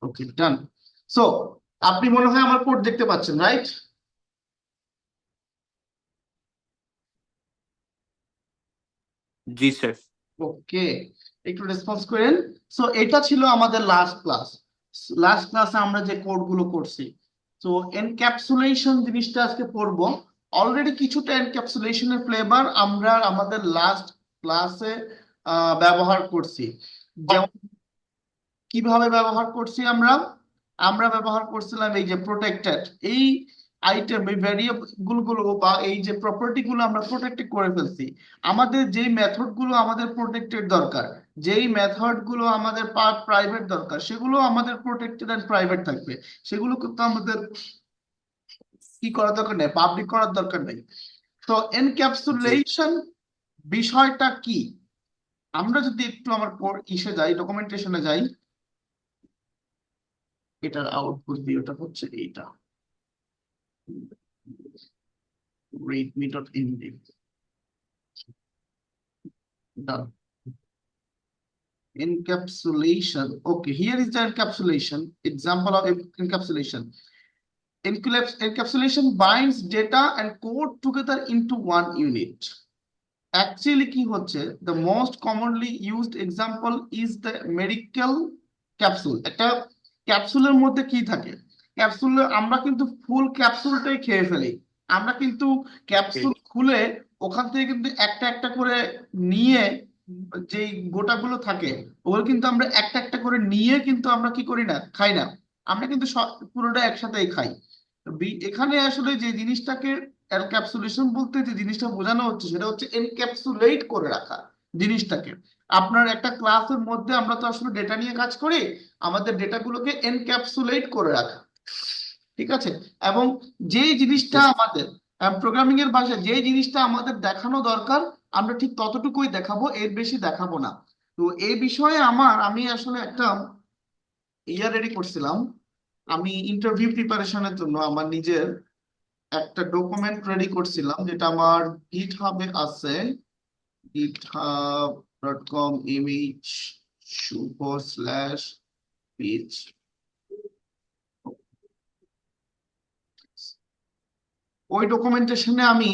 ওকে, ডান। So আপনি মনে হয় আমার কোড দেখতে পাচ্ছেন, রাইট? জি স্যার। ওকে, একটু রেসপন্স করেন। সো এটা ছিল আমাদের লাস্ট ক্লাস। লাস্ট ক্লাসে আমরা যে কোডগুলো করছি, তো এনক্যাপসুলেশন জিনিসটা আজকে পড়বো। অলরেডি কিছুটা এনক্যাপসুলেশনের ফ্লেভার আমরা আমাদের লাস্ট ক্লাসে ব্যবহার করছি। যেমন কিভাবে ব্যবহার করছি আমরা? আমরা ব্যবহার করছিলাম এই যে প্রোটেক্টেড, এই আইটেম, এই ভ্যারিয়েবল গুলো বা এই যে প্রপার্টি গুলো আমরা প্রোটেক্টেড করে ফেলছি। আমাদের যেই মেথড গুলো আমাদের প্রোটেক্টেড দরকার, যেই মেথড গুলো আমাদের প্রাইভেট দরকার, সেগুলো আমাদের প্রোটেক্টেড এন্ড প্রাইভেট থাকবে। সেগুলো কিন্তু আমাদের কি করার দরকার নেই, পাবলিক করার দরকার নেই। তো জি এনক্যাপসুলেশন বিষয়টা কি? আমরা যদি একটু আমার ইসে যাই, ডকুমেন্টেশনে যাই, এটার আউটপুট ভিউটা হচ্ছে এইটা, readme.md. Done. Encapsulation. Okay, here is the encapsulation. Example of encapsulation. Encapsulation binds data and code together into one unit. Actually, কি হচ্ছে, the most commonly used example is the medical capsule. একটা ক্যাপসুলের মধ্যে কি থাকে? ক্যাপসুলে আমরা কিন্তু ফুল ক্যাপসুলটাই খেয়ে ফেলি। আমরা কিন্তু জি। ক্যাপসুল খুলে ওখান থেকে কিন্তু একটা একটা করে নিয়ে, যেই গোটাগুলো থাকে ওগুলো কিন্তু আমরা একটা একটা করে নিয়ে কিন্তু আমরা কি করি না, খাই না। আমরা কিন্তু পুরোটা একসাথেই খাই। এখানে আসলে যে জিনিসটাকে এনক্যাপসুলেশন বলতে যে জিনিসটা বোঝানো হচ্ছে, সেটা হচ্ছে এনক্যাপসুলেট করে রাখা জিনিসটাকে। আপনার একটা ক্লাসের মধ্যে আমরা তো আসলে ডেটা নিয়ে কাজ করি, আমাদের ডেটাগুলোকে এনক্যাপসুলেট করে রাখা, ঠিক আছে? এবং যে জিনিসটা আমাদের প্রোগ্রামিং এর ভাষায় যে জিনিসটা আমাদের দেখানো দরকার, আমরা ঠিক ততটুকুই দেখাবো, এর বেশি দেখাবো না। তো এই বিষয়ে আমি আসলে একটা রেডি করছিলাম। আমি ইন্টারভিউ প্রিপারেশনের জন্য আমার নিজের একটা ডকুমেন্ট রেডি করছিলাম, যেটা আমার গিটহাবে আছে, github.com/image শুভ স্ল্যাশ পেজ। ওই ডকুমেন্টেশনে আমি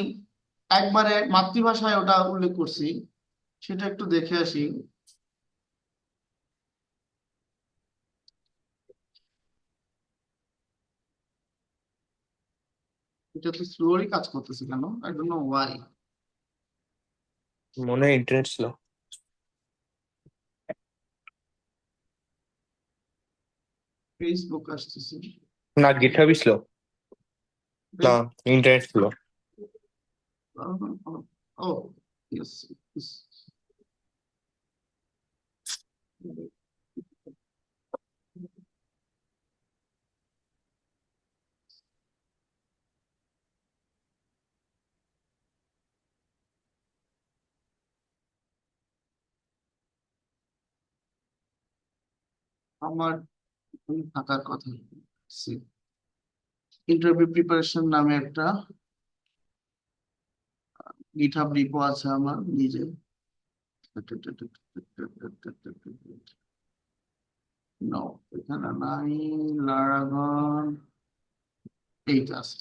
একবারে মাতৃভাষায় ওটা উল্লেখ করছি, সেটা একটু দেখে আসি। এটা তো স্লোলি কাজ করতেছে কেন? I don't know Y. মনে হয় ইন্টারনেট ছিল। ফেসবুক আসতেছে। না, গিটহাবই ছিল। না, ইন্টারনেট ছিল। ও, ইয়েস। আমার থাকার কথা, ইন্টারভিউ প্রিপারেশন নামে একটা গিটহাব রিপো আছে আমার নিজে। নো, এখানে নাই। লারাগন, এইটা আছে,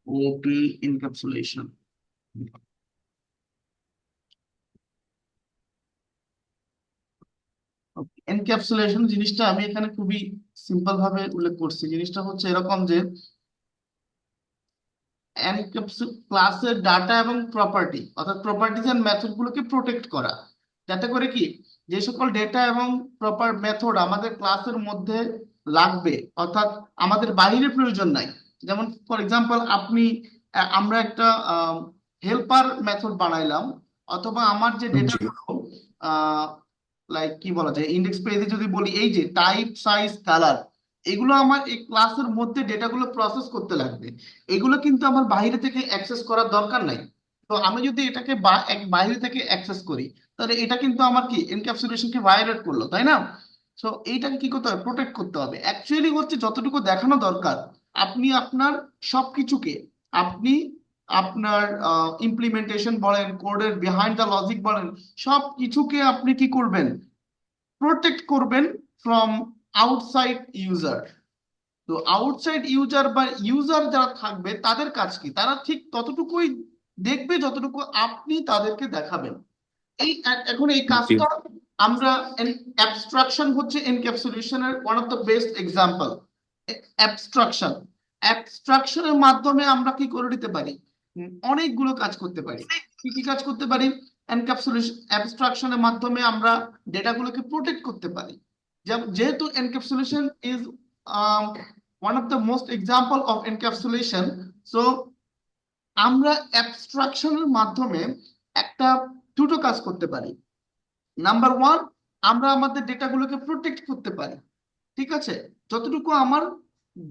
ওপি এনক্যাপসুলেশন। এনক্যাপসুলেশন জিনিসটা আমি এখানে খুবই সিম্পল ভাবে উল্লেখ করছি। জিনিসটা হচ্ছে এরকম যে ক্লাসের ডাটা এবং প্রপার্টি, অর্থাৎ প্রপার্টিজ এন্ড মেথড গুলোকে প্রোটেক্ট করা, যাতে করে কি, যে সকল ডেটা এবং প্রপার মেথড আমাদের ক্লাসের মধ্যে লাগবে, অর্থাৎ আমাদের বাইরে প্রয়োজন নাই। যেমন ফর এক্সাম্পল আপনি, আমরা একটা হেল্পার মেথড বানাইলাম, অথবা আমার যে ডেটা জি গুলো, লাইক কি বলা যায়, ইন্ডেক্স পেজে যদি বলি এই যে টাইপ সাইজ কালার, এগুলো আমার এই ক্লাসের মধ্যে ডেটাগুলো প্রসেস করতে লাগবে। এগুলো কিন্তু আমার বাইরে থেকে অ্যাক্সেস করার দরকার নাই। তো আমি যদি এটাকে বাইরে থেকে অ্যাক্সেস করি, তাহলে এটা কিন্তু আমার কি এনক্যাপসুলেশনকে ভায়োলেট করলো, তাই না? সো এইটাকে কি করতে হবে, প্রোটেক্ট করতে হবে। অ্যাকচুয়ালি হচ্ছে যতটুকু দেখানো দরকার, আপনি আপনার সবকিছুকে, আপনি আপনার ইমপ্লিমেন্টেশন বলেন, কোডের বিহাইন্ড দ্য লজিক বলেন, সব কিছুকে আপনি কি করবেন, প্রোটেক্ট করবেন ফ্রম আউটসাইড ইউজার। তো আউটসাইড ইউজার বা ইউজার যারা থাকবে তাদের কাজ কি, তারা ঠিক ততটুকুই দেখবে যতটুকু আপনি তাদেরকে দেখাবেন। এখন এই জি কাজটা আমরা, অ্যাবস্ট্রাকশন হচ্ছে এনক্যাপসুলেশনের one of the best example. Abstraction, অ্যাবস্ট্রাকশনের মাধ্যমে আমরা কি করে দিতে পারি, অনেকগুলো কাজ করতে পারি। কি কি কাজ করতে পারি? এনক্যাপসুলেশন, অ্যাবস্ট্রাকশনের মাধ্যমে আমরা ডেটাগুলোকে প্রোটেক্ট করতে পারি। যেহেতু encapsulation is one of the most example of encapsulation, so আমরা অ্যাবস্ট্রাকশনের মাধ্যমে একটা দুটো কাজ করতে পারি। নাম্বার ওয়ান, আমরা আমাদের ডেটাগুলোকে প্রোটেক্ট করতে পারি। ঠিক আছে, যতটুকু আমার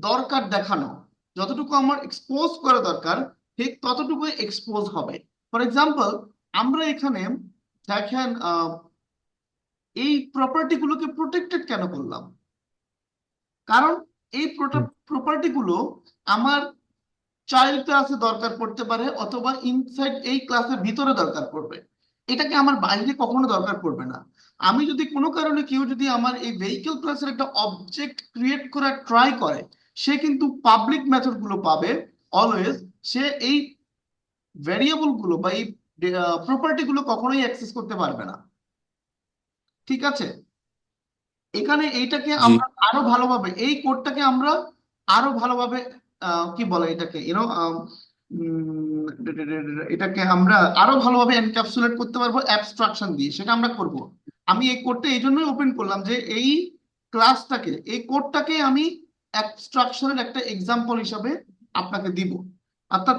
দরকার দেখানো, যতটুকু আমার এক্সপোজ করা দরকার, ঠিক ততটুকু এক্সপোজ হবে। ফর এক্সাম্পল, আমরা এখানে দেখেন এই প্রপার্টি গুলোকে প্রোটেক্টেড কেন করলাম? কারণ এই প্রপার্টি গুলো আমার চাইল্ড ক্লাসে দরকার পড়তে পারে, অথবা ইনসাইড এই ক্লাসের ভিতরে দরকার পড়বে। এটাকে আমার বাইরে কখনো দরকার পড়বে না। আমি যদি কোনো কারণে কেউ যদি আমার এই ভেহিকল ক্লাসের একটা অবজেক্ট ক্রিয়েট করার ট্রাই করে, সে কিন্তু পাবলিক মেথড গুলো পাবে অলওয়েজ। সে এই ভ্যারিয়েবল গুলো বা এই প্রপার্টি গুলো কখনোই অ্যাক্সেস করতে পারবে না। ঠিক আছে, এখানে এইটাকে জি আমরা আরো ভালোভাবে, এই কোডটাকে আমরা আরো ভালোভাবে কি বলে এটাকে, এটাকে আমরা আরো ভালোভাবে এনক্যাপসুলেট করতে পারবো অ্যাবস্ট্রাকশন দিয়ে। সেটা আমরা করব। আমি এই কোডটা এই জন্যই ওপেন করলাম যে এই ক্লাসটাকে, এই কোডটাকে আমি অ্যাবস্ট্রাকশনের একটা এক্সাম্পল হিসাবে আপনাকে দিব। অর্থাৎ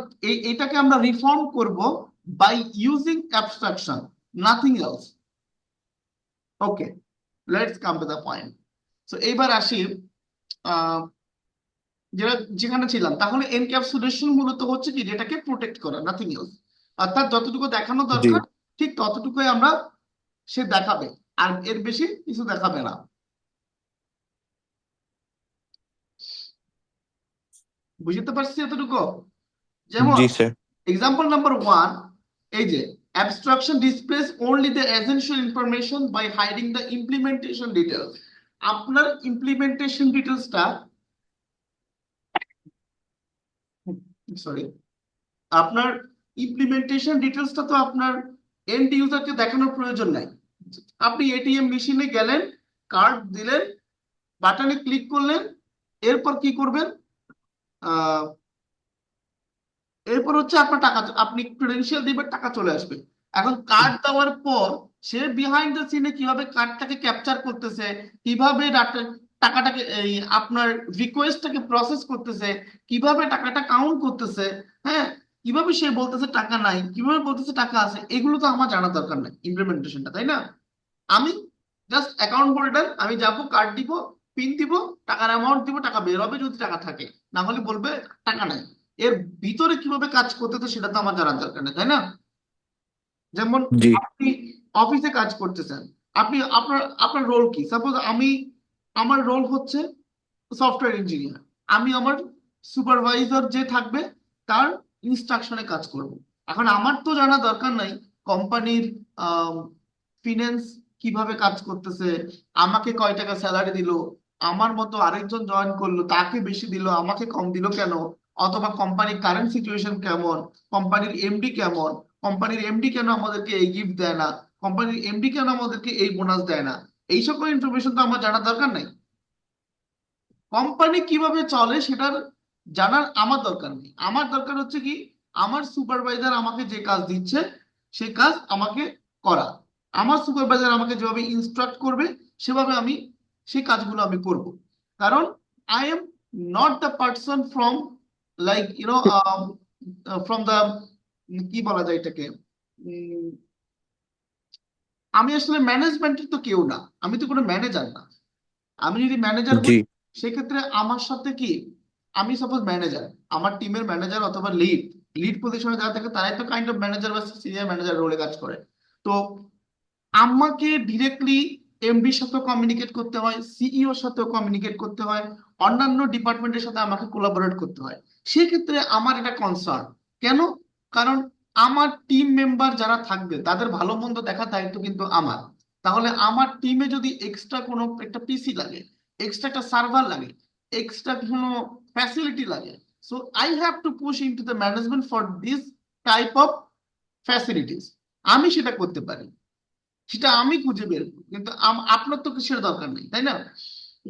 এটাকে আমরা রিফর্ম করব by using abstraction, nothing else. Okay, let's come to the point. So এইবার আসি আহ, যেটা যেখানে ছিলাম। তাহলে এনক্যাপসুলেশন মূলত হচ্ছে কি, যেটাকে প্রোটেক্ট করা, নাথিং এলস। অর্থাৎ যতটুকু দেখানো জি দরকার ঠিক ততটুকুই আমরা, সে দেখাবে, আর এর বেশি কিছু দেখাবে না। বুঝতে পারছি এতটুকু? যেমন জি স্যার এক্সাম্পল নাম্বার ওয়ান, এই যে abstraction displays only the essential information by hiding the implementation details. আপনার ইমপ্লিমেন্টেশন ডিটেলসটা, সরি, আপনার ইমপ্লিমেন্টেশন ডিটেলসটা তো আপনার এন্ড ইউজারকে দেখানোর প্রয়োজন নাই। আপনি এটিএম মেশিনে গেলেন, কার্ড দিলেন, বাটনে ক্লিক করলেন, এরপর কি করবেন, আহ এরপর হচ্ছে আপনার টাকা, আপনি ক্রেডেনশিয়াল দিবেন, টাকা চলে আসবে। এখন কার্ড দেওয়ার পর সে বিহাইন্ড দ্য সিনে কিভাবে কার্ডটাকে ক্যাপচার করতেছে, কিভাবে টাকাটাকে এই আপনার রিকোয়েস্টটাকে প্রসেস করতেছে, কিভাবে টাকাটা কাউন্ট করতেছে, হ্যাঁ, কিভাবে সে বলতেছে টাকা নাই, কিভাবে বলতেছে টাকা আছে, এগুলো তো আমার জানা দরকার নাই ইমপ্লিমেন্টেশনটা, তাই না? আমি জাস্ট অ্যাকাউন্ট হোল্ডার, আমি যাবো, কার্ড দিব, পিন দিব, টাকার অ্যামাউন্ট দিব, টাকা বের হবে যদি টাকা থাকে, না হলে বলবে টাকা নাই। এর ভিতরে কিভাবে কাজ করতে সেটা তো আমার জানার দরকার নেই, তাই না? যেমন জি আপনি অফিসে কাজ করতেছেন, আপনি আপনার আপনার রোল কি? সাপোজ আমি, আমার রোল হচ্ছে সফটওয়্যার ইঞ্জিনিয়ার। আমি আমার সুপারভাইজার যে থাকবে তার ইনস্ট্রাকশনে কাজ করব। এখন আমার তো জানা দরকার নাই কোম্পানির ফিনান্স কিভাবে কাজ করতেছে, আমাকে কয় টাকা স্যালারি দিল, আমার মতো আরেকজন জয়েন করলো, তাকে বেশি দিল, আমাকে কম দিল কেন, অথবা কোম্পানির কারেন্ট সিচুয়েশন কেমন, কোম্পানির এমডি কেমন, কোম্পানির এমডি কেন আমাদেরকে এই গিফট দেয় না, কোম্পানির এমডি কেন আমাদেরকে এই বোনাস দেয় না, এই সকল ইনফরমেশন তো আমার জানার দরকার নাই। কোম্পানি কিভাবে চলে সেটার জানার আমার দরকার নেই। আমার দরকার হচ্ছে কি, আমার সুপারভাইজার আমাকে যে কাজ দিচ্ছে সেই কাজ আমাকে করা। আমার সুপারভাইজার আমাকে যেভাবে ইনস্ট্রাক্ট করবে সেভাবে আমি সেই কাজগুলো আমি করব। কারণ I am not the person from, like from the, কি বলা যায় এটাকে, উম, আমি আসলে ম্যানেজমেন্টের তো কেউ না, আমি তো কোনো ম্যানেজার না। আমি যদি ম্যানেজার জি হই, সেক্ষেত্রে আমার সাথে কি, আমি সাপোজ ম্যানেজার, আমার টিমের ম্যানেজার অথবা লিড, লিড পজিশনে যারা থাকে তারাই তো কাইন্ড অফ ম্যানেজার বা সিনিয়র ম্যানেজার রোলে কাজ করে। তো আমাকে ডিরেক্টলি এমডির সাথে কমিউনিকেট করতে হয়, সিইওর সাথেও কমিউনিকেট করতে হয়, অন্যান্য ডিপার্টমেন্টের সাথে আমাকে কোলাবোরেট করতে হয়। সেক্ষেত্রে আমার এটা কনসার্ন কেন? কারণ আমার টিম মেম্বার যারা থাকবে তাদের ভালো মন্দ দেখার দায়িত্ব কিন্তু আমার। তাহলে আমার টিমে যদি এক্সট্রা কোনো একটা পিসি লাগে, এক্সট্রা একটা সার্ভার লাগে, এক্সট্রা কোনো ফ্যাসিলিটি লাগে। So I have to push into the management for this type of facilities. আমি সেটা করতে পারি, সেটা আমি খুঁজে বের করি, কিন্তু আপনার তো সেটা দরকার নেই, তাই না?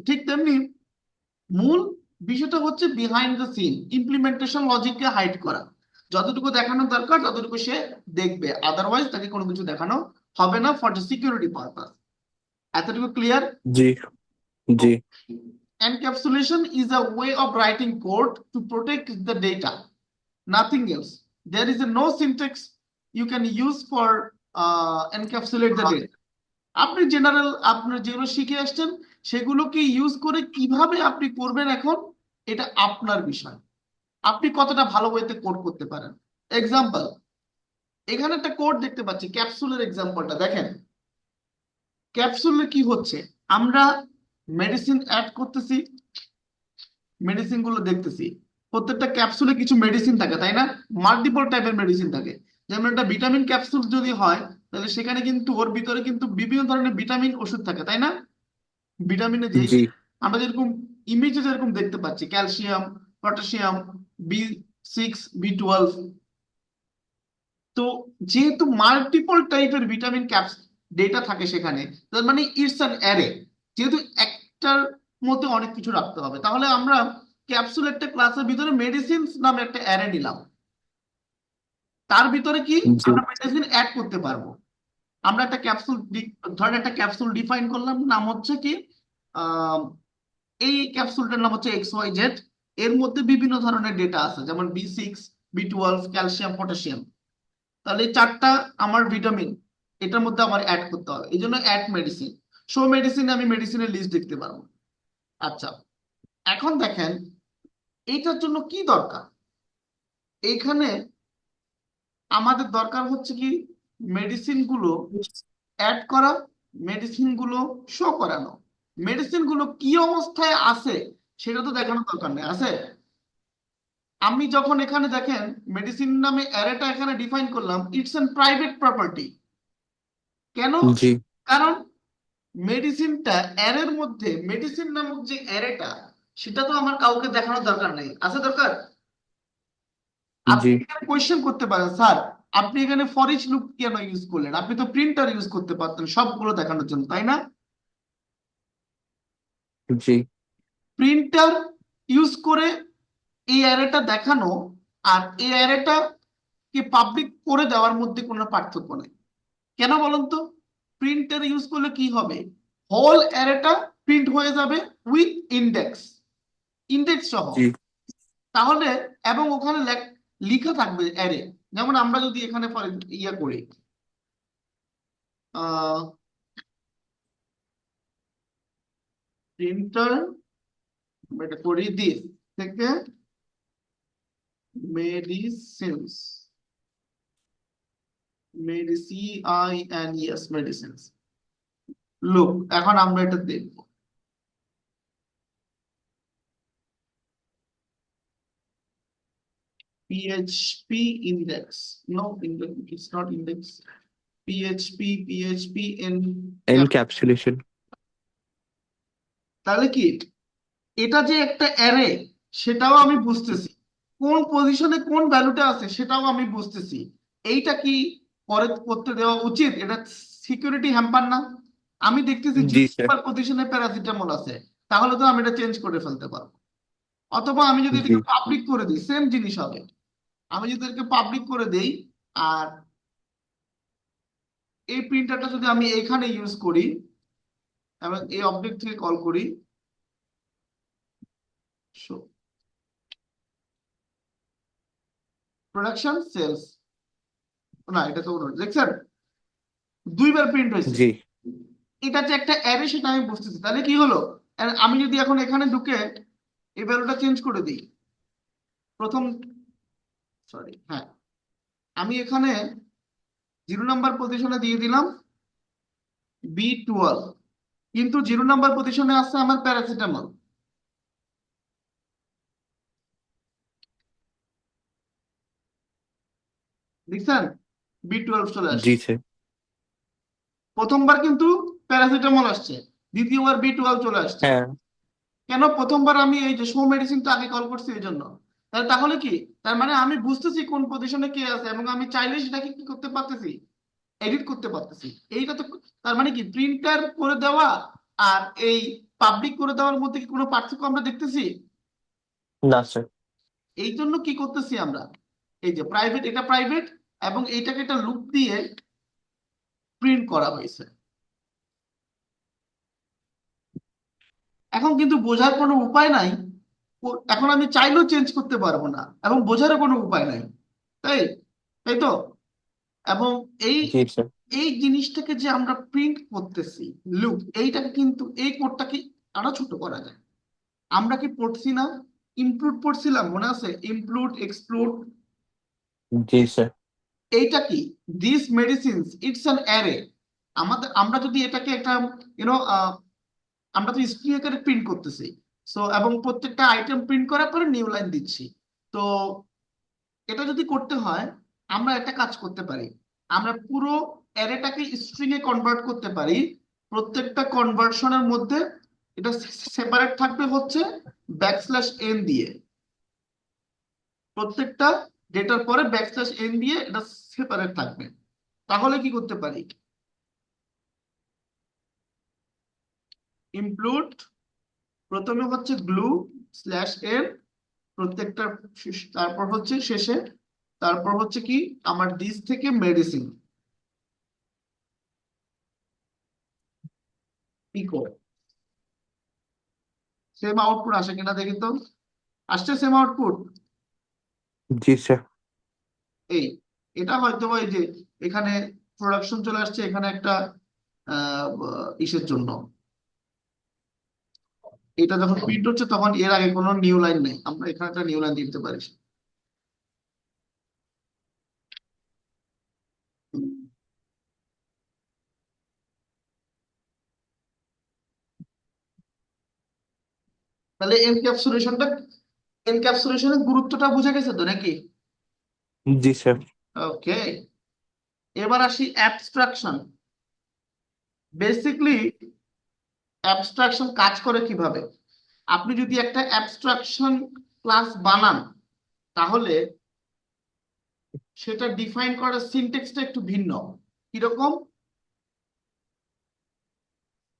ঠিক তেমনি মূল বিষয়টা হচ্ছে বিহাইন্ড দ্য সিন ইমপ্লিমেন্টেশন লজিককে হাইড করা। যতটুকু দেখানো দরকার ততটুকু সে দেখবে, আদারওয়াইজ তাকে কোনো কিছু দেখানো হবে না ফর দ্য সিকিউরিটি পারপাস। এতটুকু clear? G G Encapsulation is a way of writing code to protect the data, nothing else. There is no syntax you can use for encapsulate the data. আপনি general আপনার যেগুলো শিখে আসছেন সেগুলোকে use করে কিভাবে আপনি করবেন এখন এটা আপনার বিষয়, আপনি কতটা ভালো ওয়েতে কোড করতে পারেন। এক্সাম্পল, এখানে একটা কোড দেখতে পাচ্ছি, ক্যাপসুলের এক্সাম্পলটা দেখেন। ক্যাপসুলে কি হচ্ছে, আমরা মেডিসিন অ্যাড করতেছি, মেডিসিন গুলো দেখতেছি, প্রত্যেকটা ক্যাপসুলে কিছু মেডিসিন থাকে, তাই না? মাল্টিপল টাইপের মেডিসিন থাকে। যেমন একটা ভিটামিন ক্যাপসুল যদি হয় তাহলে সেখানে কিন্তু ওর ভিতরে কিন্তু বিভিন্ন ধরনের ভিটামিন ওষুধ থাকে, তাই না? ভিটামিনে যে জি আমরা যেরকম ইমেজে যেরকম দেখতে পাচ্ছি, ক্যালসিয়াম, পটাশিয়াম, B6, B12। তো যেহেতু মাল্টিপল টাইপের ভিটামিন ক্যাপস ডেটা থাকে সেখানে, তার মানে ইটস অ্যান অ্যারে। যেহেতু একটার মধ্যে অনেক কিছু রাখতে হবে, তাহলে আমরা ক্যাপসুল একটা ক্লাসের ভিতরে মেডিসিনস নামে একটা অ্যারে নিলাম, তার ভিতরে কি জি আমরা মেডিসিন অ্যাড করতে পারবো। আমরা একটা ক্যাপসুল, ধরেন একটা ক্যাপসুল ডিফাইন করলাম, নাম হচ্ছে কি, আহ এই ক্যাপসুলটার নাম হচ্ছে XYZ। এর মধ্যে বিভিন্ন ধরনের ডেটা আছে, যেমন B6, B12, ক্যালসিয়াম, পটাশিয়াম। তাহলে এই চারটা আমার ভিটামিন, এটার মধ্যে আমার অ্যাড করতে হবে, এই জন্য অ্যাড মেডিসিন। শো মেডিসিনে আমি মেডিসিনের লিস্ট দেখতে পারবো। আচ্ছা, এখন দেখেন এইটার জন্য কি দরকার। এইখানে আমাদের দরকার হচ্ছে কি, মেডিসিন গুলো অ্যাড করা, মেডিসিন গুলো শো করানো। মেডিসিন গুলো কি অবস্থায় আছে সেটা তো দেখানোর দরকার নেই, আছে? আমি যখন এখানে দেখেন মেডিসিন নামে অ্যারেটা এখানে ডিফাইন করলাম, ইটস এন প্রাইভেট প্রপার্টি। কেন? জি কারণ মেডিসিনটা অ্যারের মধ্যে, মেডিসিন নামক যে অ্যারেটা, সেটা তো আমার কাউকে দেখানোর দরকার নেই, আছে দরকার? আপনি জি এখানে কোয়েশ্চেন করতে পারেন, স্যার আপনি এখানে ফর ইচ লুপ কেন ইউজ করলেন? আপনি তো প্রিন্টার ইউজ করতে পারতেন সবগুলো দেখানোর জন্য, তাই না? জি প্রিন্টার ইউজ করে এই অ্যারেটা দেখানো আর এই অ্যারেটা কে পাবলিক করে দেওয়ার মধ্যে কোনো পার্থক্য নেই। কেন বলুন তো? প্রিন্টার ইউজ করলে কি হবে, হোল অ্যারেটা প্রিন্ট হয়ে যাবে উইথ ইন্ডেক্স, ইন্ডেক্স সহ। জি তাহলে এবং ওখানে লিখা থাকবে অ্যারে। যেমন আমরা যদি এখানে ইয়া করি, প্রিন্টার, এটা করি দিস থেকে মেডিসিনস, মেডিসিনস। লুক, এখন আমরা এটা দেখবো। PHP index, no index, it's not index, PHP in cap। Encapsulation তাহলে কি এটা যে একটা অ্যারে সেটাও আমি বুঝতেছি, কোন পজিশনে কোন ভ্যালুটা আছে সেটাও আমি বুঝতেছি। এইটা কি পরে করতে দেওয়া উচিত? এটা সিকিউরিটি হ্যাম্পার না? আমি দেখতেছি জি জিরো স্যার নাম্বার পজিশনে প্যারাসিটামল আছে, তাহলে তো আমি এটা চেঞ্জ করে ফেলতে পারবো। অথবা আমি যদি জি এটাকে পাবলিক করে দিই, সেম জিনিস হবে। আমি যদি এটাকে পাবলিক করে দেই আর এই প্রিন্টারটা যদি আমি এখানে ইউজ করি এবং এই অবজেক্ট থেকে কল করি, প্রোডাকশন সেলস, না এটা তো দেখছেন দুইবার প্রিন্ট হয়েছে। জি এটা যে একটা অ্যারে সেটা আমি বুঝতেছি। তাহলে কি হলো, আর আমি যদি এখন এখানে ঢুকে এই ভ্যালুটা চেঞ্জ করে দিই, প্রথম, সরি হ্যাঁ, আমি এখানে 0 নাম্বার পজিশনে দিয়ে দিলাম B12, কিন্তু 0 নাম্বার পজিশনে আছে আমার প্যারাসিটামল। দেখছেন B12 চলে জি আসছে। স্যার প্রথমবার কিন্তু প্যারাসিটামল আসছে, দ্বিতীয়বার B12 চলে আসছে। হ্যাঁ কেন প্রথমবার আমি এই যে শো মেডিসিন তো আগে কল করছি এই জন্য। তাহলে কি, তার মানে আমি বুঝতেছি কোন পজিশনে কে আছে এবং আমি চাইলে সেটাকে কি করতে পারতেছি, এডিট করতে পারতেছি। এইটা তো, তার মানে কি প্রিন্টার করে দেওয়া আর এই পাবলিক করে দেওয়ার মধ্যে কি কোনো পার্থক্য আমরা দেখতেছি? না স্যার। এই জন্য কি করতেছি আমরা, এই যে প্রাইভেট, এটা প্রাইভেট এবং এইটাকে একটা লুপ দিয়ে প্রিন্ট করা হয়েছে। এখন কিন্তু বোঝার কোনো উপায় নাই, এখন আমি চাইলেও চেঞ্জ করতে পারবো না এবং বোঝারও কোনো উপায় নাই, তাই তাই তো। এবং এই জি স্যার। এই জিনিসটাকে যে আমরা প্রিন্ট করতেছি, লুপ, এইটাকে কিন্তু এই কোডটাকে আরো ছোট করা যায়। আমরা কি পড়ছি না, ইনক্লুড পড়ছিলাম, মনে আছে? ইনক্লুড, এক্সক্লুড, জি স্যার। এইটা কি, this medicines it's an array. আমরা যদি এটাকে একটা ইউনো, আমরা তো স্ট্রিং আকারে প্রিন্ট করতেছি। সো এবং প্রত্যেকটা আইটেম প্রিন্ট করার পরে নিউ লাইন দিচ্ছি। তো এটা যদি করতে হয়, আমরা একটা কাজ করতে পারি, আমরা পুরো অ্যারেটাকে স্ট্রিং এ কনভার্ট করতে পারি। প্রত্যেকটা কনভার্সনের মধ্যে এটা সেপারেট থাকবে হচ্ছে ব্যাকস্ল্যাশ এন দিয়ে, প্রত্যেকটা ডেটার পরে ব্যাকস্ল্যাশ এন দিয়ে এটা সেপারেট থাকবে। তাহলে কি করতে পারি, ইনক্লুড, প্রথমে হচ্ছে গ্লু স্ল্যাশ এন, প্রত্যেকটা তারপর হচ্ছে শেষে, তারপর হচ্ছে কি আমার দিস থেকে মেডিসিন ইকো। সেম আউটপুট আসে কিনা দেখি তো, আসছে সেম আউটপুট। জি স্যার। এই, এটা হয়তো এই যে এখানে প্রোডাকশন চলে আসছে, এখানে একটা ইসের জন্য, এটা যখন প্রিন্ট হচ্ছে তখন এর আগে কোনো নিউ লাইন নেই, আমরা এখানে একটা নিউ লাইন দিতে পারি। তাহলে এনক্যাপসুলেশনের গুরুত্বটা বুঝে গেছে তো নাকি? জি স্যার। ওকে, এবার আসি অ্যাবস্ট্রাকশন। বেসিকলি অ্যাবস্ট্রাকশন কাজ করে কিভাবে, আপনি যদি একটা অ্যাবস্ট্রাকশন ক্লাস বানান তাহলে সেটা ডিফাইন করার সিনট্যাক্সটা একটু ভিন্ন। কিরকম,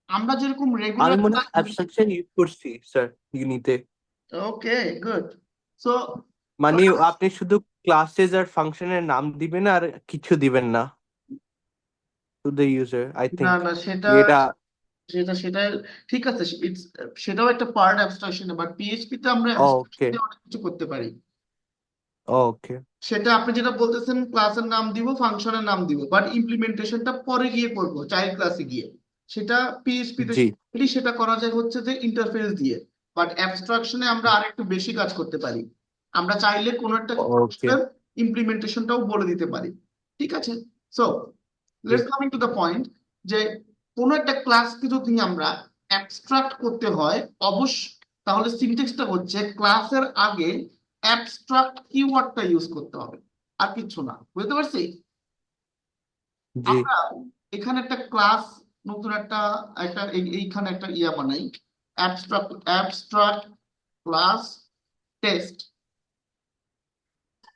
আমরা যেরকম আমি রেগুলার মনে ক্লাস, হয় অ্যাবস্ট্রাকশন ইউজ করছি স্যার ইউনিতে। Okay good. সো মানে আপনি শুধু ক্লাসেস আর ফাংশনের নাম দিবেন আর কিছু দিবেন না টু দ্য ইউজার, আই না থিংক। না, সেটা এটা সেটা সেটা ঠিক আছে, সেটাও একটা পার্ট অ্যাবস্ট্রাকশন, বাট পিএইচপি তে আমরা অ্যাবস্ট্রাকশন ওকে। দিয়ে অনেক কিছু করতে পারি। ওকে। সেটা আপনি যেটা বলতেছেন ক্লাসের নাম দিব, ফাংশনের নাম দিব, বাট ইমপ্লিমেন্টেশনটা পরে গিয়ে করব চাইল্ড ক্লাসে গিয়ে। সেটা পিএইচপি তে জি। সেটা করা যায় হচ্ছে যে ইন্টারফেস দিয়ে। বাট অ্যাবস্ট্রাকশনে আমরা আরেকটু বেশি কাজ করতে পারি, আমরা চাইলে কোনো একটা ওকে। ফাংশনের ইমপ্লিমেন্টেশনটাও বলে দিতে পারি। ঠিক আছে, so G. Let's coming to the point, যে কোনো একটা ক্লাসকে যদি আমরা অ্যাবস্ট্রাক্ট করতে হয় অবশ্য, তাহলে সিনট্যাক্সটা হচ্ছে ক্লাসের আগে অ্যাবস্ট্রাক্ট কিওয়ার্ডটা ইউজ করতে হবে, আর কিছু না। বুঝতে পারছি? জি। আমরা এখানে একটা ক্লাস, নতুন একটা একটা এইখানে একটা ইয়া বানাই, অ্যাবস্ট্রাক্ট ক্লাস টেস্ট।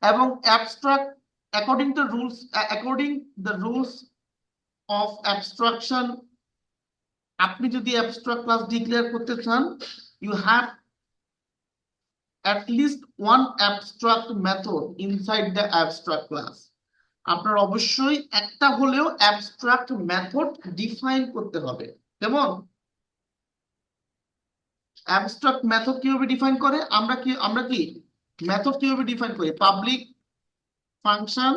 এবং abstract according the rules of abstraction, আপনি যদি অ্যাবস্ট্রাক্ট ক্লাস ডিক্লেয়ার করতে চান, you have at least one abstract method inside the abstract class। আপনার অবশ্যই একটা হলেও অ্যাবস্ট্রাক্ট মেথড ডিফাইন করতে হবে। যেমন অ্যাবস্ট্রাক্ট মেথড কিভাবে ডিফাইন করে, আমরা কি মেথড কিভাবে ডিফাইন করি, পাবলিক ফাংশন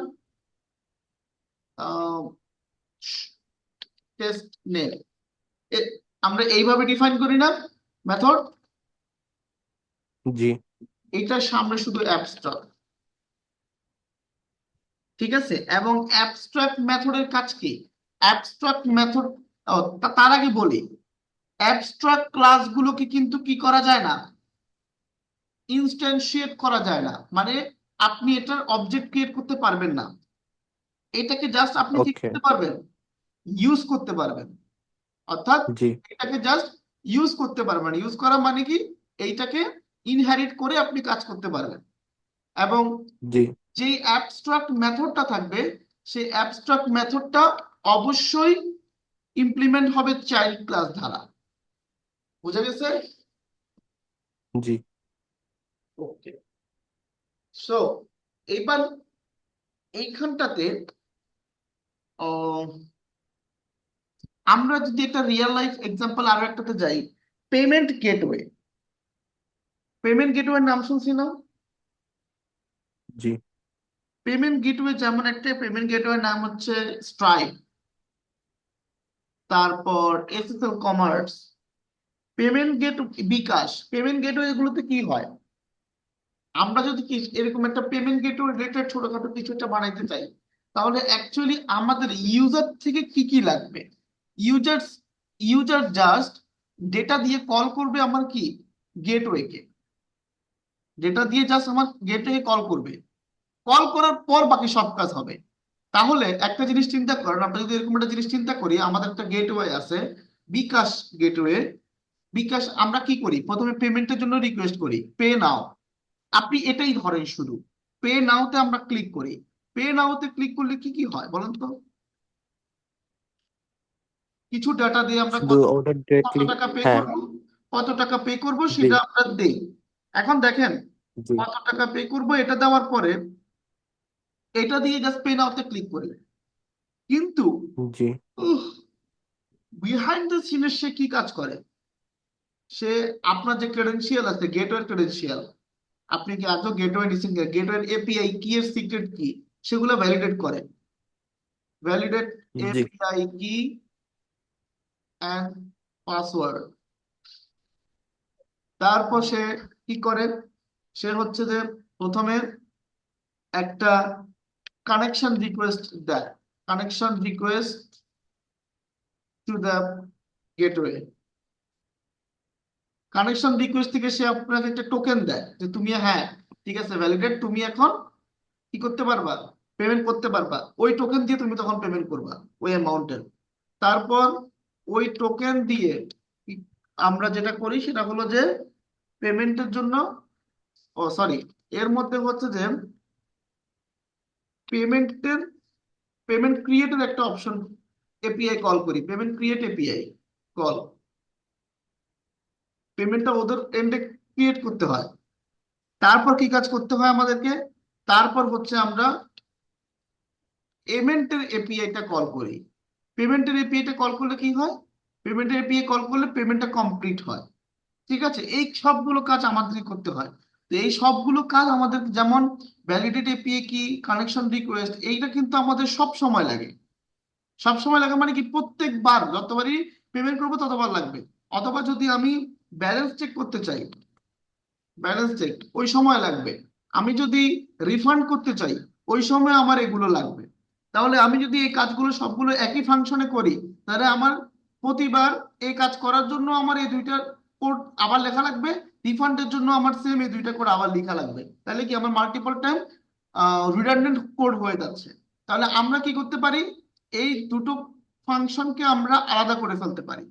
টেস্ট নেম, আমরা এইভাবে ডিফাইন করি না মেথড? জি। এটার সামনে শুধু অ্যাবস্ট্রাক্ট, ঠিক আছে। এবং অ্যাবস্ট্রাক্ট মেথডের কাজ কি, অ্যাবস্ট্রাক্ট মেথড, তার আগে বলি অ্যাবস্ট্রাক্ট ক্লাসগুলোকে কিন্তু কি করা যায় না, ইনস্ট্যান্সিয়েট করা যায় না, মানে আপনি এটার অবজেক্ট ক্রিয়েট করতে পারবেন না। এটাকে জাস্ট আপনি কি ওকে। করতে পারবেন, ইউজ করতে পারবেন। অর্থাৎ জি। এটাকে জাস্ট ইউজ করতে পারবেন। ইউজ করা মানে কি, এইটাকে ইনহেরিট করে আপনি কাজ করতে পারবেন। এবং জি যেই অ্যাবস্ট্রাক্ট মেথডটা থাকবে, সেই অ্যাবস্ট্রাক্ট মেথডটা অবশ্যই ইমপ্লিমেন্ট হবে চাইল্ড ক্লাস দ্বারা। বুঝা গেছে? জি ওকে। সো এইবার এইখানটাতে আমরা যদি একটা রিয়েল লাইফ এক্সাম্পল আরো একটাতে যাই, পেমেন্ট গেটওয়ে। পেমেন্ট গেটওয়ের নাম শুনছি না? জি পেমেন্ট গেটওয়ে যেমন একটা পেমেন্ট গেটওয়ের নাম হচ্ছে স্ট্রাইপ, তারপর এসএসএল কমার্স, পেমেন্ট গেট, বিকাশ। পেমেন্ট গেটওয়ে এগুলোতে কি হয়, আমরা যদি এরকম একটা পেমেন্ট গেটওয়ে রিলেটেড ছোটখাটো কিছু একটা বানাইতে চাই, তাহলে অ্যাকচুয়ালি আমাদের ইউজার থেকে কি কি লাগবে? ইউজার ইউজার জাস্ট ডেটা দিয়ে কল করবে আমার কি, গেটওয়েকে। ডেটা দিয়ে জাস্ট আমার গেটওয়ে কল করবে, কল করার পর বাকি সব কাজ হবে। তাহলে একটা জিনিস চিন্তা করেন, আমরা যদি এরকম একটা জিনিস চিন্তা করি, আমাদের একটা গেটওয়ে আছে, বিকাশ গেটওয়ে। বিকাশ আমরা কি করি, প্রথমে পেমেন্টের জন্য রিকোয়েস্ট করি, পে নাও। আপনি এটাই ধরেন শুরু, পে নাওতে আমরা ক্লিক করি। পে নাওতে ক্লিক করলে কি কি হয় বলেন তো? কিছু ডাটা দিয়ে আমরা শুধু কত অর্ডার কত ডিরেক্টলি। টাকা পে হ্যাঁ করব, কত টাকা পে করব জি সেটা আমরা দেই। এখন দেখেন, জি কত টাকা পে করব এটা দেওয়ার পরে এটা দিয়ে জাস্ট পে নাওতে ক্লিক করি। কিন্তু জি বিহাইন্ড দ্য সিনের সে কি কাজ করে, সে আপনার যে ক্রেডেনশিয়াল আছে, গেটওয়ে ক্রেডেনশিয়াল, আপনি কি আজও গেটওয়ে নিছেন, গেটওয়ে এপিআই কি এর সিক্রেট কি, সেগুলো ভ্যালিডেট করে। ভ্যালিডেট জি এপিআই কি অ্যান্ড পাসওয়ার্ড। তারপর সে কি করে, সে হচ্ছে যে প্রথমে একটা কানেকশন রিকোয়েস্ট দেয়, connection request to the gateway. Connection request থেকে সে আপনাকে একটা টোকেন দেয় যে তুমি, হ্যাঁ ঠিক আছে ভ্যালিডেট, তুমি এখন কি করতে পারবা, পেমেন্ট করতে পারবা। ওই টোকেন দিয়ে তুমি তখন পেমেন্ট করবা ওই অ্যামাউন্টের। তারপর ওই টোকেন দিয়ে আমরা যেটা করি সেটা হলো যে পেমেন্টের জন্য, ও সরি, এর মধ্যে হচ্ছে যে পেমেন্টের, পেমেন্ট ক্রিয়েটের একটা অপশন, এপিআই কল করি, পেমেন্ট ক্রিয়েট এপিআই কল, পেমেন্টটা ওদের এন্ডে ক্রিয়েট করতে হয়। তারপর কি কাজ করতে হয় আমাদেরকে, তারপর হচ্ছে আমরা পেমেন্টের এপিআইটা কল করি। পেমেন্টের এপিআইটা কল করলে কি হয়, পেমেন্টের এপিআই কল করলে পেমেন্টটা কমপ্লিট হয়। ঠিক আছে, এই সবগুলো কাজ আমাদেরকে করতে হয়। তো এই সবগুলো কাজ আমাদের, যেমন ভ্যালিডেট এপিআই কি, কানেকশন রিকোয়েস্ট, এইটা কিন্তু আমাদের সব সময় লাগে। সব সময় লাগে মানে কি, প্রত্যেকবার যতবারই পেমেন্ট করবো ততবার লাগবে। অথবা যদি আমি ব্যালেন্স চেক করতে চাই, ব্যালেন্স চেক ওই সময় লাগবে। আমি যদি রিফান্ড করতে চাই, ওই সময় আমার এগুলো লাগবে। তাহলে আমি যদি এই কাজগুলো সবগুলো একই ফাংশনে করি, তাহলে আমার প্রতিবার এই কাজ করার জন্য আমার এই দুইটা কোড আবার লেখা লাগবে, রিফান্ডের জন্য আমার সেম এই দুইটা কোড আবার লেখা লাগবে। তাহলে কি আমার মাল্টিপল টাইম রিডান্ডেন্ট কোড হয়ে যাচ্ছে। তাহলে আমরা কি করতে পারি, এই দুটো ফাংশনকে আমরা আলাদা করে ফেলতে পারি।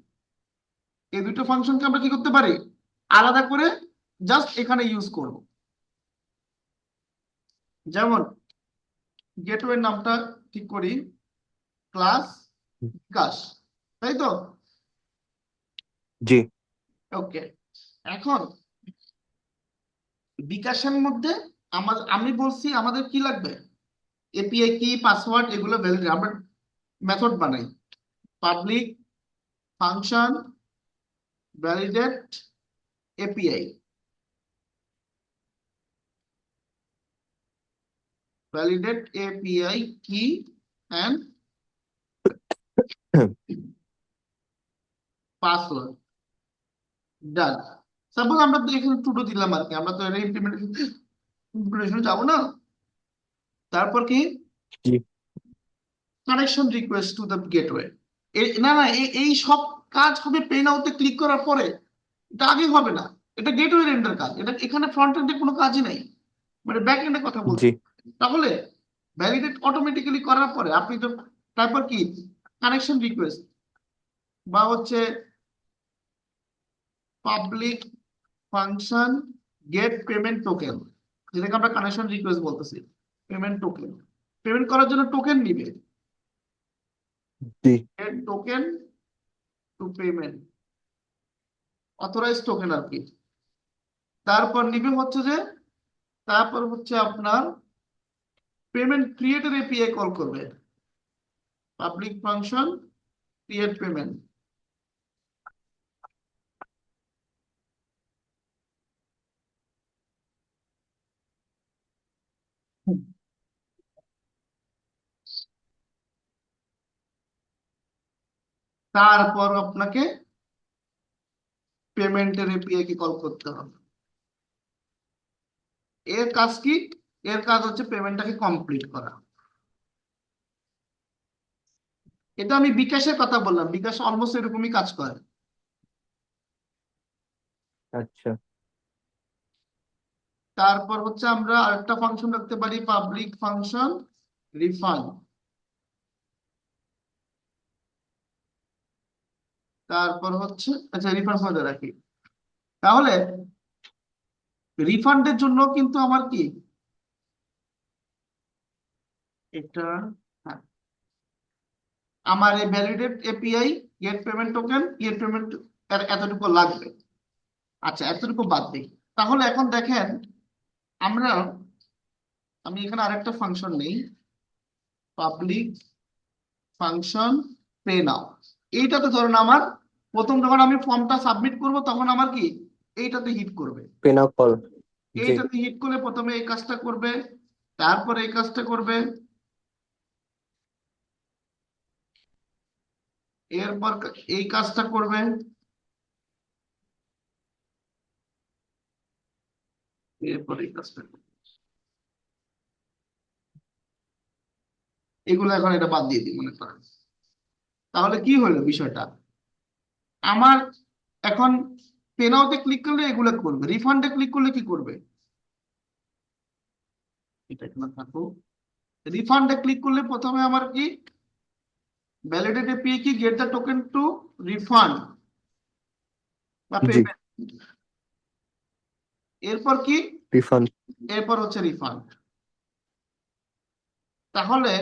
এই দুটো ফাংশনকে আমরা কি করতে পারি, আলাদা করে জাস্ট এখানে ইউজ করব। যেমন গেটওয়ে নামটা ঠিক করি, ক্লাস বিকাশ, তাই তো? জি ওকে। এখন বিকাশের মধ্যে আমি বলছি আমাদের কি লাগবে, এপিআই কি, পাসওয়ার্ড, এগুলো ভ্যালিড, আমরা মেথড বানাই, public function validate API, validate API কি অ্যান্ড পাসওয়ার্ড, ডান। সাপোজ আমরা তো এখানে টুটো দিলাম আর কি, আমরা তো এটা ইমপ্লিমেন্টেশন যাবো না। তারপর কি, জি connection request to the gateway. না না, এই সব কাজ হবে পে নাওতে ক্লিক করার পরে, এটা আগে হবে না। এটা গেটওয়ে এন্ডের কাজ, এটা এখানে ফ্রন্ট এন্ডে কোনো কাজই নাই, মানে ব্যাক এন্ডে কথা বলছি। জি তাহলে ভ্যালিডেট অটোমেটিক্যালি করার পরে আপনি তো, তারপর কি, কানেকশন রিকোয়েস্ট বা হচ্ছে public function get payment token, যেটাকে আমরা কানেকশন রিকোয়েস্ট বলতেছি। পেমেন্ট টোকেন, পেমেন্ট করার জন্য টোকেন নিবে, জি get token to payment, authorize token আর কি। তারপর নিবে হচ্ছে যে, তারপর হচ্ছে আপনার পেমেন্ট ক্রিয়েটের এপিআই কল করবে, পাবলিক ফাংশন ক্রিয়েট পেমেন্ট। তারপর আপনাকে পেমেন্টের এপিআই কে কল করতে হবে। এর কাজ কি? এর কাজ হচ্ছে পেমেন্টটাকে কমপ্লিট করা। এটা আমি বিকাশের কথা বললাম, বিকাশ অলমোস্ট এরকমই কাজ করে। আচ্ছা তারপর হচ্ছে আমরা আরেকটা ফাংশন রাখতে পারি, পাবলিক ফাংশন রিফান্ড। তারপর হচ্ছে, আচ্ছা রিফান্ড ফর রাখি। তাহলে রিফান্ডের জন্য কিন্তু আমার কি এটা, হ্যাঁ, আমার এই validate API get payment token get payment এতটুকু লাগবে। আচ্ছা এতটুকু বাদ দিই। তাহলে এখন দেখেন আমরা, আমি এখানে আরেকটা ফাংশন নেই, পাবলিক ফাংশন পে নাও। এইটাতে ধরুন আমার প্রথম যখন আমি ফর্মটা সাবমিট করব তখন আমার কি এইটাতে হিট করবে। পেনা কল। জি এইটাতে হিট করলে প্রথমে এই কাজটা করবে, তারপর এই কাজটা করবে, এরপর এই কাজটা করবে, এরপর এই কাজটা করবে। এগুলো এখন এটা বাদ দিয়ে দিই মনে করেন। তাহলে কি হলো বিষয়টা, আমার এখন পেনাওতে ক্লিক করলে এগুলো করবে, রিফান্ডে ক্লিক করলে কি করবে, এটা এখানে থাকুক। রিফান্ডে ক্লিক করলে প্রথমে আমার কি ভ্যালিডেট এপিআই কি get the token two refund বা জি পেমেন্ট। এরপর কি, রিফান্ড। এরপর হচ্ছে রিফান্ড। তাহলে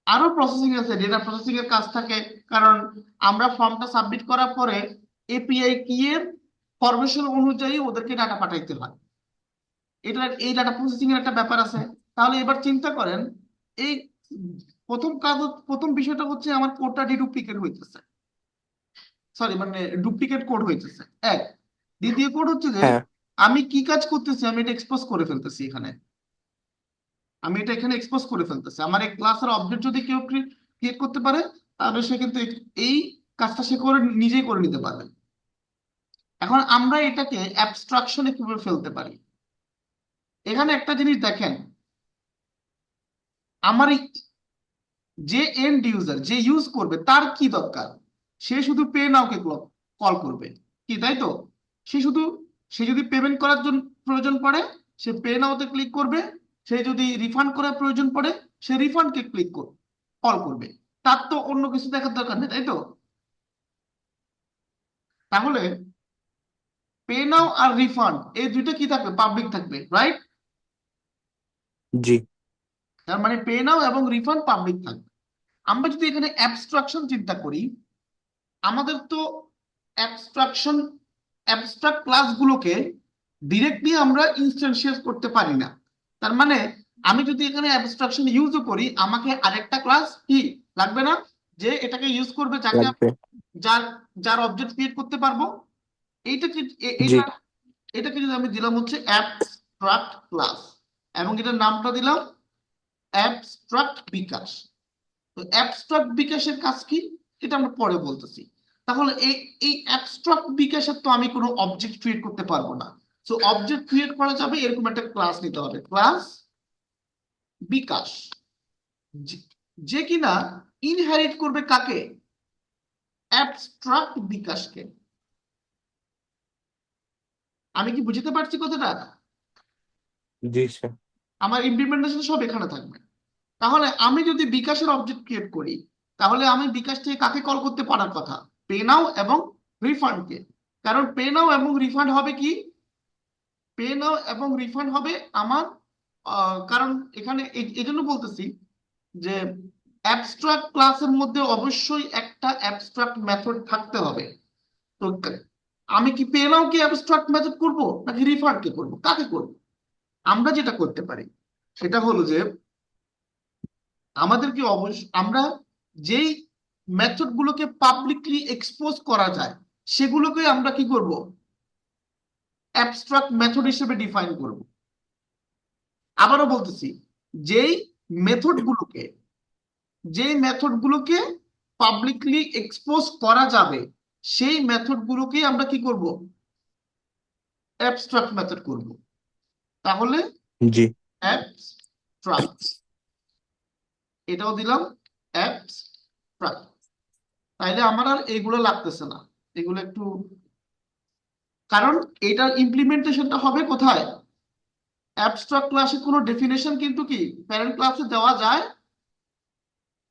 আরো প্রসেসিং আছে, ডেটা প্রসেসিং এর কাজ থাকে, কারণ আমরা ফর্মটা সাবমিট করার পরে এপিআই কি এর ফরমেশন অনুযায়ী ওদেরকে ডাটা পাঠাইতে হয়। এটা এই ডাটা প্রসেসিং এর একটা ব্যাপার আছে। তাহলে এবার চিন্তা করেন, এই প্রথম কাজ, প্রথম বিষয়টা হচ্ছে আমার কোডটা ডিডুপ্লিকেট হইতেছে, সরি মানে ডুপ্লিকেট কোড হইতেছে এক। দ্বিতীয় কোড হচ্ছে যে হ্যাঁ আমি কি কাজ করতেছি, আমি এটা এক্সপোজ করে ফেলতেছি এখানে, আমি এটা এখানে এক্সপোজ করে ফেলতেছি। আমার এই ক্লাসের অবজেক্ট যদি কেউ ক্রিয়েট করতে পারে তাহলে সে কিন্তু এই কাজটা সে করে নিজেই করে নিতে পারবে। এখন আমরা এটাকে অ্যাবস্ট্রাকশনে কিভাবে ফেলতে পারি, এখানে একটা জিনিস দেখেন, আমার যে এন্ড ইউজার যে ইউজ করবে তার কি দরকার, সে শুধু পে নাও কে কল করবে কি, তাই তো? সে শুধু, সে যদি পেমেন্ট করার জন্য প্রয়োজন পড়ে সে পে নাওতে ক্লিক করবে, সে যদি রিফান্ড করার প্রয়োজন পড়ে সে রিফান্ডকে কল করবে, তার তো অন্য কিছু দেখার দরকার নেই, তাই তো? তাহলে পে নাও আর রিফান্ড এই দুইটা কি থাকবে, পাবলিক থাকবে, রাইট? জি তার মানে পে নাও এবং রিফান্ড পাবলিক থাকবে। আমরা যদি এখানে অ্যাবস্ট্রাকশন চিন্তা করি, আমাদের তো অ্যাবস্ট্রাকশন, অ্যাবস্ট্রাক্ট ক্লাসগুলোকে ডিরেক্টলি আমরা ইনস্ট্যান্সিয়েট করতে পারি না। তার মানে আমি যদি এখানে অ্যাবস্ট্রাকশন ইউজও করি আমাকে আরেকটা ক্লাস কি লাগবে না, যে এটাকে ইউজ করবে, যাকে লাগবে। যার যার অবজেক্ট ক্রিয়েট করতে পারবো। এইটাকে জি এটাকে যদি আমি দিলাম হচ্ছে অ্যাবস্ট্রাক্ট ক্লাস, এবং এটার নামটা দিলাম অ্যাবস্ট্রাক্ট বিকাশ। তো অ্যাবস্ট্রাক্ট বিকাশের কাজ কি এটা আমরা পরে বলতেছি। তাহলে এই এই অ্যাবস্ট্রাক্ট বিকাশের তো আমি কোনো অবজেক্ট ক্রিয়েট করতে পারবো না। সো অবজেক্ট ক্রিয়েট করা যাবে এরকম একটা ক্লাস নিতে হবে, ক্লাস বিকাশ, যে কিনা ইনহেরিট করবে কাকে, অ্যাবস্ট্রাক্ট বিকাশকে। আমি কি বুঝতে পারছি কথাটা? জি স্যার। আমার ইমপ্লিমেন্টেশন সব এখানে থাকবে। তাহলে আমি যদি বিকাশের অবজেক্ট ক্রিয়েট করি তাহলে আমি বিকাশ থেকে কাকে কল করতে পারার কথা, পে নাও এবং রিফান্ডকে। কারণ পে নাও এবং রিফান্ড হবে কি, পে নাও এবং রিফান্ড হবে আমার কারণ এখানে এই জন্য বলতেছি যে অ্যাবস্ট্রাক্ট ক্লাসের মধ্যে অবশ্যই একটা অ্যাবস্ট্রাক্ট মেথড থাকতে হবে। তো আমি কি পে নাও কি অ্যাবস্ট্রাক্ট মেথড করব নাকি রিফান্ড কে করব, কাকে করব? আমরা যেটা করতে পারি সেটা হলো যে আমাদেরকে আমরা যেই মেথড গুলোকে পাবলিকলি এক্সপোজ করা যায় সেগুলোকে আমরা কি করব, অ্যাবস্ট্রাক্ট মেথড হিসেবে ডিফাইন করব। আবারও বলতেছি, যেই মেথড গুলোকে যেই মেথড গুলোকে পাবলিকলি এক্সপোজ করা যাবে সেই মেথড গুলোকেই আমরা কি করব, অ্যাবস্ট্রাক্ট মেথড করব। তাহলে জি অ্যাবস্ট্রাক্ট, এটাও দিলাম অ্যাবস্ট্রাক্ট। তাইলে আমার আর এগুলো লাগতেছে না, এগুলো একটু, কারণ এটার ইমপ্লিমেন্টেশনটা হবে কোথায়, অ্যাবস্ট্রাক্ট ক্লাসে কোনো ডেফিনেশন কিন্তু কি প্যারেন্ট ক্লাসে দেওয়া যায়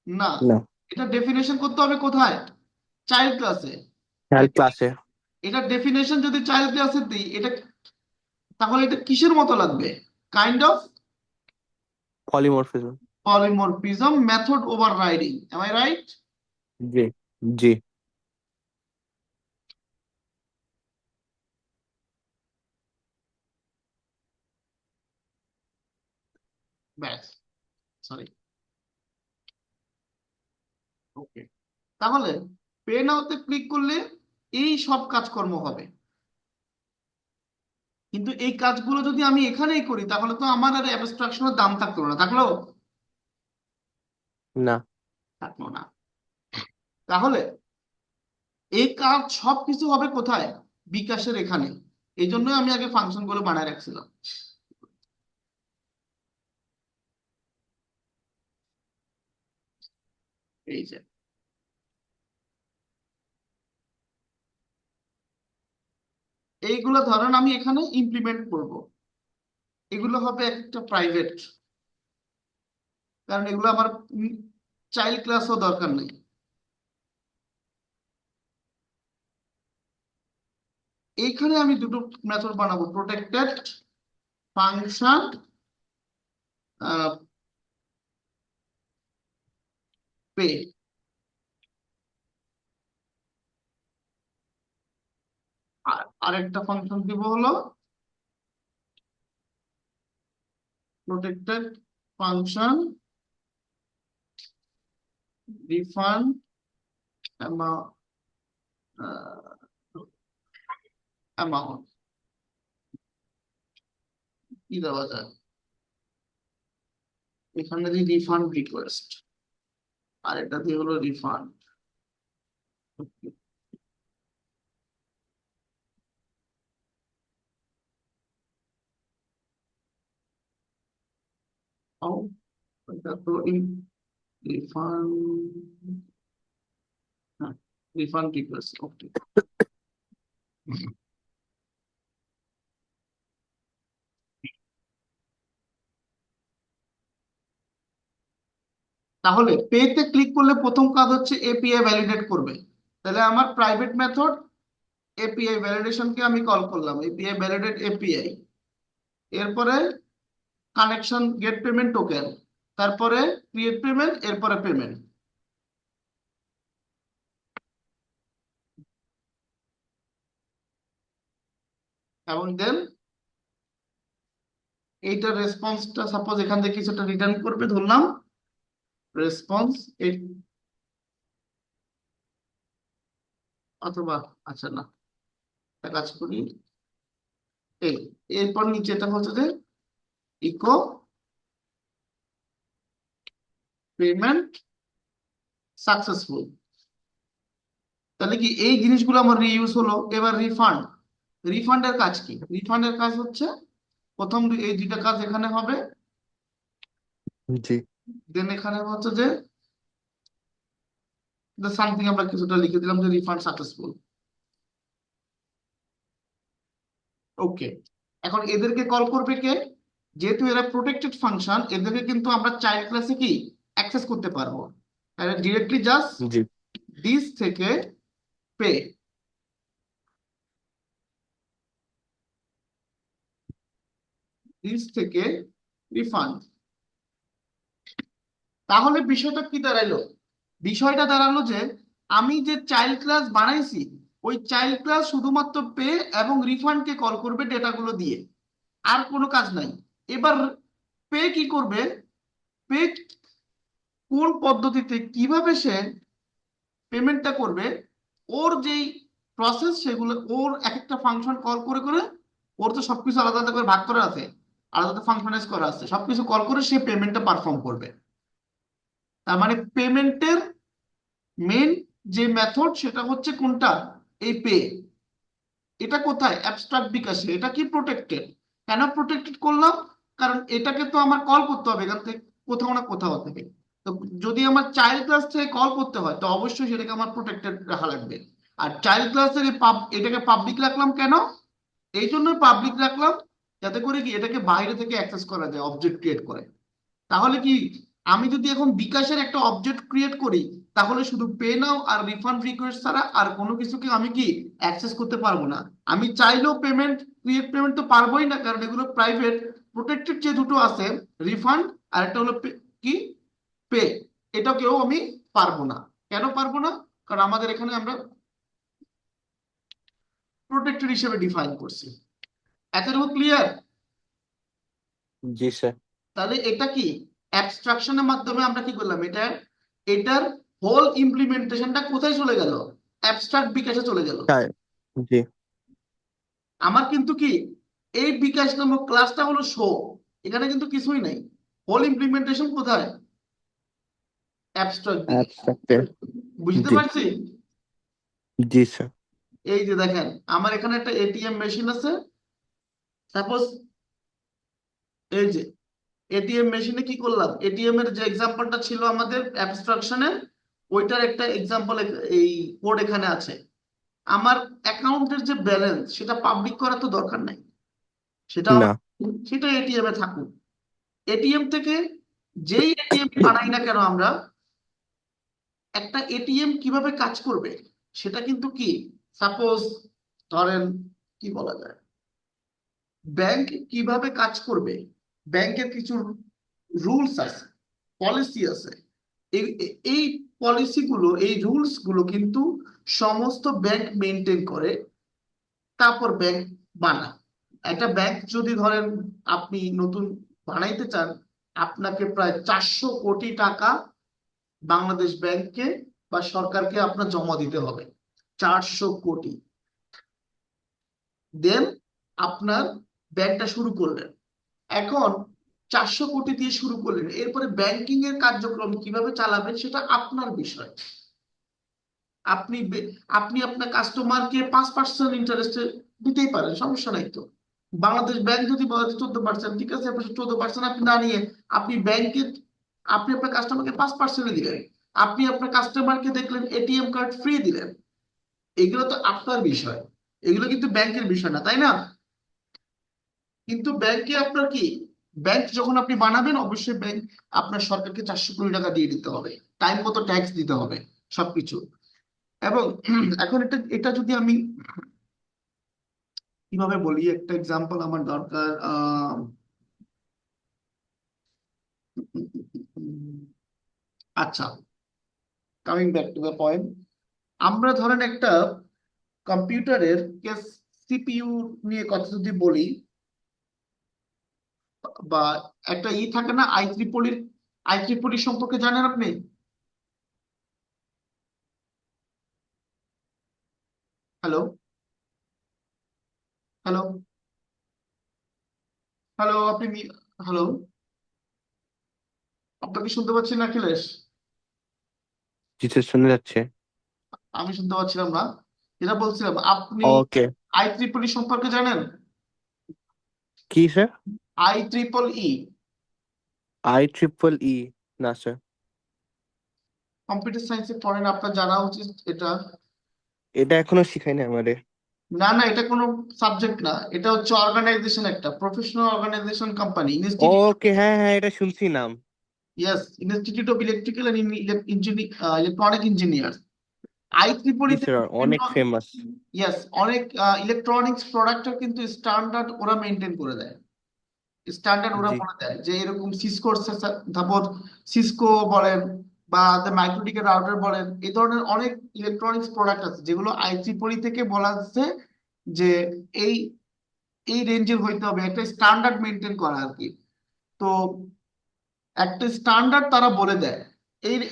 না, না, এটা ডেফিনেশন করতে হবে কোথায়, চাইল্ড ক্লাসে। চাইল্ড ক্লাসে। এটা ডেফিনেশন যদি চাইল্ড ক্লাসে দিই এটা, তাহলে এটা কিসের মতো লাগবে, kind of polymorphism. Polymorphism method overriding, am I right? জি জি। ব্যাস, সরি, ওকে। তাহলে পে নাওতে ক্লিক করলে এই সব কাজকর্ম হবে, কিন্তু এই কাজগুলো যদি আমি এখানেই করি তাহলে তো আমার আর অ্যাবস্ট্রাকশনের দাম থাকলো না, থাকলো? না। থাকলো না। তাহলে এই কাজ সবকিছু হবে কোথায়, বিকাশের এখানে। এই জন্য আমি আগে ফাংশন গুলো বানায় রাখছিলাম। এই যে এইগুলো ধরেন আমি এখানে ইমপ্লিমেন্ট করব, এগুলো হবে একটা প্রাইভেট, কারণ এগুলো আমার চাইল্ড ক্লাসও দরকার নেই। এইখানে আমি দুটো মেথড বানাবো, প্রোটেক্টেড ফাংশন পে, আর আরেকটা ফাংশন দিব হলো প্রোটেক্টেড ফাংশন রিফান্ড অ্যামাউন্ট, কি দেওয়া যায় এখানে, দিয়ে রিফান্ড রিকোয়েস্ট, আর এটা দিয়ে হলো রিফান্ড। এটা তো রিফান্ড, হ্যাঁ, রিফান্ড রিকোয়েস্ট, ওকে। তাহলে পেতে ক্লিক করলে প্রথম কাজ হচ্ছে এপিআই ভ্যালিডেট করবে। তাহলে আমার প্রাইভেট মেথড এপিআই ভ্যালিডেশনকে আমি কল করলাম, এপিআই ভ্যালিডেট এপিআই, এরপরে কানেকশন গেট পেমেন্ট টোকেন, তারপরে ক্রিয়েট পেমেন্ট, এরপরে পেমেন্ট, এবং দেন এইটার রেসপন্সটা সাপোজ এখান থেকে কিছুটা রিটার্ন করবে ধরলাম, রেসপন্স অথবা, আচ্ছা না, একটা কাজ করি, এই এরপর নিচেটা হচ্ছে যে ইকো পেমেন্ট সাকসেসফুল। তাহলে কি এই জিনিসগুলো আমার রিইউজ হলো। এবার রিফান্ড, রিফান্ডের কাজ কি, রিফান্ডের কাজ হচ্ছে প্রথম এই দুইটা কাজ এখানে হবে, জি দেন এখানে হচ্ছে যে সামথিং আমরা কিছুটা লিখে দিলাম যে রিফান্ড সাকসেসফুল, ওকে। এখন এদেরকে কল করবে কে, যেহেতু এরা প্রোটেক্টেড ফাংশন এদেরকে কিন্তু আমরা চাইল্ড ক্লাসে কি অ্যাক্সেস করতে পারবো, তাহলে ডিরেক্টলি জাস্ট জি। দিস থেকে পে, নিজ থেকে রিফান্ড। তাহলে বিষয়টা কি দাঁড়াইলো? বিষয়টা দাঁড়ালো যে আমি যে চাইল্ড ক্লাস বানাইছি ওই চাইল্ড ক্লাস শুধুমাত্র পে এবং রিফান্ডকে কল করবে ডেটাগুলো দিয়ে, আর কোনো কাজ নাই। এবার পে কি করবে? পে কোন পদ্ধতিতে কিভাবে সে পেমেন্টটা করবে, ওর যেই প্রসেস সেগুলো ওর এক একটা ফাংশন কল করে করে, ওর তো সবকিছু আলাদা আলাদা করে ভাগ করা আছে, আলাদা ফাংশনাইজ করা আছে, সবকিছু কল করে সে পেমেন্টটা পারফর্ম করবে। তার মানে পেমেন্টের মেন যে মেথড সেটা হচ্ছে কোনটা? এই পে। এটা কোথায়? অ্যাবস্ট্রাক্ট বিকাশে। এটা কি প্রোটেক্টেড? কেন প্রোটেক্টেড করলাম? কারণ এটাকে তো আমার কল করতে হবে এখান থেকে কোথাও না কোথাও থেকে। তো যদি আমার চাইল্ড ক্লাস থেকে কল করতে হয় তো অবশ্যই সেটাকে আমার প্রোটেক্টেড রাখা লাগবে। আর চাইল্ড ক্লাস থেকে এটাকে পাবলিক রাখলাম কেন? এই জন্য পাবলিক রাখলাম যাতে করে কি এটাকে বাইরে থেকে অ্যাক্সেস করা যায় অবজেক্ট ক্রিয়েট করে। তাহলে কি আমি যদি এখন বিকাশের একটা অবজেক্ট ক্রিয়েট করি তাহলে শুধু পে নাও আর রিফান্ড রিকোয়েস্ট ছাড়া আর কোনো কিছুকে আমি কি অ্যাক্সেস করতে পারবো না। আমি চাইলেও পেমেন্ট তো পারবোই না, কারণ এগুলো প্রাইভেট। প্রোটেক্টেড যে দুটো আছে, রিফান্ড আর একটা হলো কি পে, এটাও কেউ আমি পারবো না। কেন পারবো না? কারণ আমাদের এখানে আমরা প্রোটেক্টেড হিসেবে ডিফাইন করছি। এতটুকু ক্লিয়ার? জি স্যার। তাহলে এটা কি অ্যাবস্ট্রাকশনের মাধ্যমে আমরা কি করলাম? এটার হোল ইমপ্লিমেন্টেশনটা কোথায় চলে গেল? অ্যাবস্ট্রাক্ট বিকাশে চলে গেল। হ্যাঁ, জি। আমার কিন্তু কি এই বিকাশ নামক ক্লাসটা হলো শো, এখানে কিন্তু কিছুই নাই। হোল ইমপ্লিমেন্টেশন কোথায়? অ্যাবস্ট্রাক্ট বিকাশ। অ্যাবস্ট্রাক্টে। বুঝতে জি। পারছি? জি স্যার। এই যে দেখেন আমার এখানে একটা এটিএম মেশিন আছে। সাপোজ এই যে এটিএম মেশিনে কি করলাম, এটিএম এর যে এক্সাম্পলটা ছিল আমাদের অ্যাবস্ট্রাকশনে, ওইটার একটা এক্সাম্পল এই কোড এখানে আছে। আমার অ্যাকাউন্টের যে ব্যালেন্স সেটা পাবলিক করা তো দরকার নাই, সেটা না। সেটা এটিএম এ থাকুক। এটিএম থেকে যেই এটিএম বানাই না কেন আমরা, একটা এটিএম কিভাবে কাজ করবে সেটা কিন্তু কি, সাপোজ ধরেন কি বলা যায়, ব্যাংক কিভাবে কাজ করবে, ব্যাংকের কিছু রুলস আছে, পলিসি আছে। এই এই পলিসিগুলো, এই রুলস গুলো কিন্তু সমস্ত ব্যাংক মেনটেন করে, তারপর ব্যাংক বানায়। একটা ব্যাংক যদি ধরেন আপনি নতুন বানাইতে চান, আপনাকে প্রায় 400 কোটি টাকা বাংলাদেশ ব্যাংককে বা সরকারকে আপনার জমা দিতে হবে। 400 কোটি। দেন আপনার ব্যাংকটা শুরু করলেন। এখন 400 কোটি দিয়ে শুরু করলেন, এরপরে ব্যাংকিং এর কার্যক্রম কিভাবে চালাবেন সেটা আপনার বিষয়। আপনি আপনি আপনার কাস্টমারকে 5% ইন্টারেস্টে দিতেই পারেন, সমস্যা নাই তো। বাংলাদেশ ব্যাংক যদি বলে 14%, ঠিক আছে, আপনি 14% আপনি না নিয়ে আপনি ব্যাংকে আপনি আপনার কাস্টমারকে 5% দিলেন। আপনি আপনার কাস্টমারকে দেখলেন এটিএম কার্ড ফ্রি দিলেন। এগুলো তো আপনার বিষয়, এগুলো কিন্তু ব্যাংকের বিষয় না, তাই না? কিন্তু ব্যাংকে আপনার কি, ব্যাংক যখন আপনি বানাবেন অবশ্যই ব্যাংক আপনার সরকারকে 400 কোটি টাকা দিয়ে দিতে হবে, টাইম মতো ট্যাক্স দিতে হবে, সবকিছু। এবং এখন এটা এটা যদি আমি কিভাবে বলি, একটা এক্সাম্পল আমার দরকার। আচ্ছা, coming back to the point. আমরা ধরেন একটা কম্পিউটারের কেস সিপিইউ নিয়ে কথা যদি বলি, বা একটা থাকে না আই ট্রিপল ই সম্পর্কে জানেন আপনি? হ্যালো, হ্যালো, হ্যালো, হ্যালো, আপনাকে শুনতে পাচ্ছেন না অখিলেশ? জি স্যার, শুনে যাচ্ছে। আমি শুনতে পাচ্ছিলাম না। যেটা বলছিলাম, আপনি ওকে। আই ট্রিপল ই সম্পর্কে জানেন? কি sir? I triple E, IEEE? না স্যার। কম্পিউটার সায়েন্সে পড়েন, আপনার জানা উচিত এটা। এটা এখনো শিখাই না আমারে। না না, এটা কোনো সাবজেক্ট না, এটা হচ্ছে অর্গানাইজেশন, একটা professional organisation, company, institute. Okay, হ্যাঁ হ্যাঁ, এটা শুনছি নাম। Yes, institute of electrical and electronic engineer. আই জি তে স্যার, বিভিন্ন, অনেক ফেমাস। ইয়েস, অনেক ইলেকট্রনিক্স প্রোডাক্টের কিন্তু স্ট্যান্ডার্ড ওরা মেনটেন করে দেয়। স্ট্যান্ডার্ড ওরা জি বলে দেয় যে এরকম সিসকোর, তারপর সিসকো বলেন বা মাইক্রোটিকের রাউটার বলেন, এই ধরনের অনেক ইলেকট্রনিক্স প্রোডাক্ট আছে যেগুলো IEEE থেকে বলা আছে যে এই এই রেঞ্জের হইতে হবে, একটা স্ট্যান্ডার্ড মেনটেন করা আর কি। তো একটা স্ট্যান্ডার্ড তারা বলে দেয়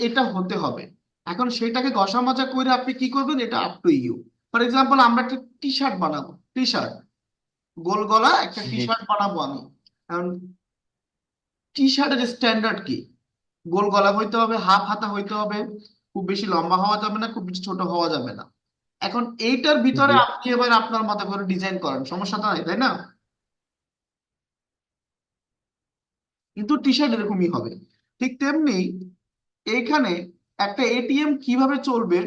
এটা হতে হবে। এখন সেটাকে ঘষা মাজা করে আপনি কি করবেন, এটা up to you. For example, আমরা একটা টি শার্ট বানাবো, টি শার্ট গোল গলা একটা টি জি শার্ট বানাবো আমি। এখন টি শার্টের স্ট্যান্ডার্ড কি? গোল গলা হইতে হবে, হাফ হাতা হইতে হবে, খুব বেশি লম্বা হওয়া যাবে না, খুব বেশি ছোট হওয়া যাবে না। এখন এইটার ভিতরে জি আপনি এবার আপনার মতো করে ডিজাইন করেন, সমস্যা তো নাই, তাই না? কিন্তু টি শার্ট এরকমই হবে। ঠিক তেমনি এইখানে একটা এটিএম কিভাবে চলবে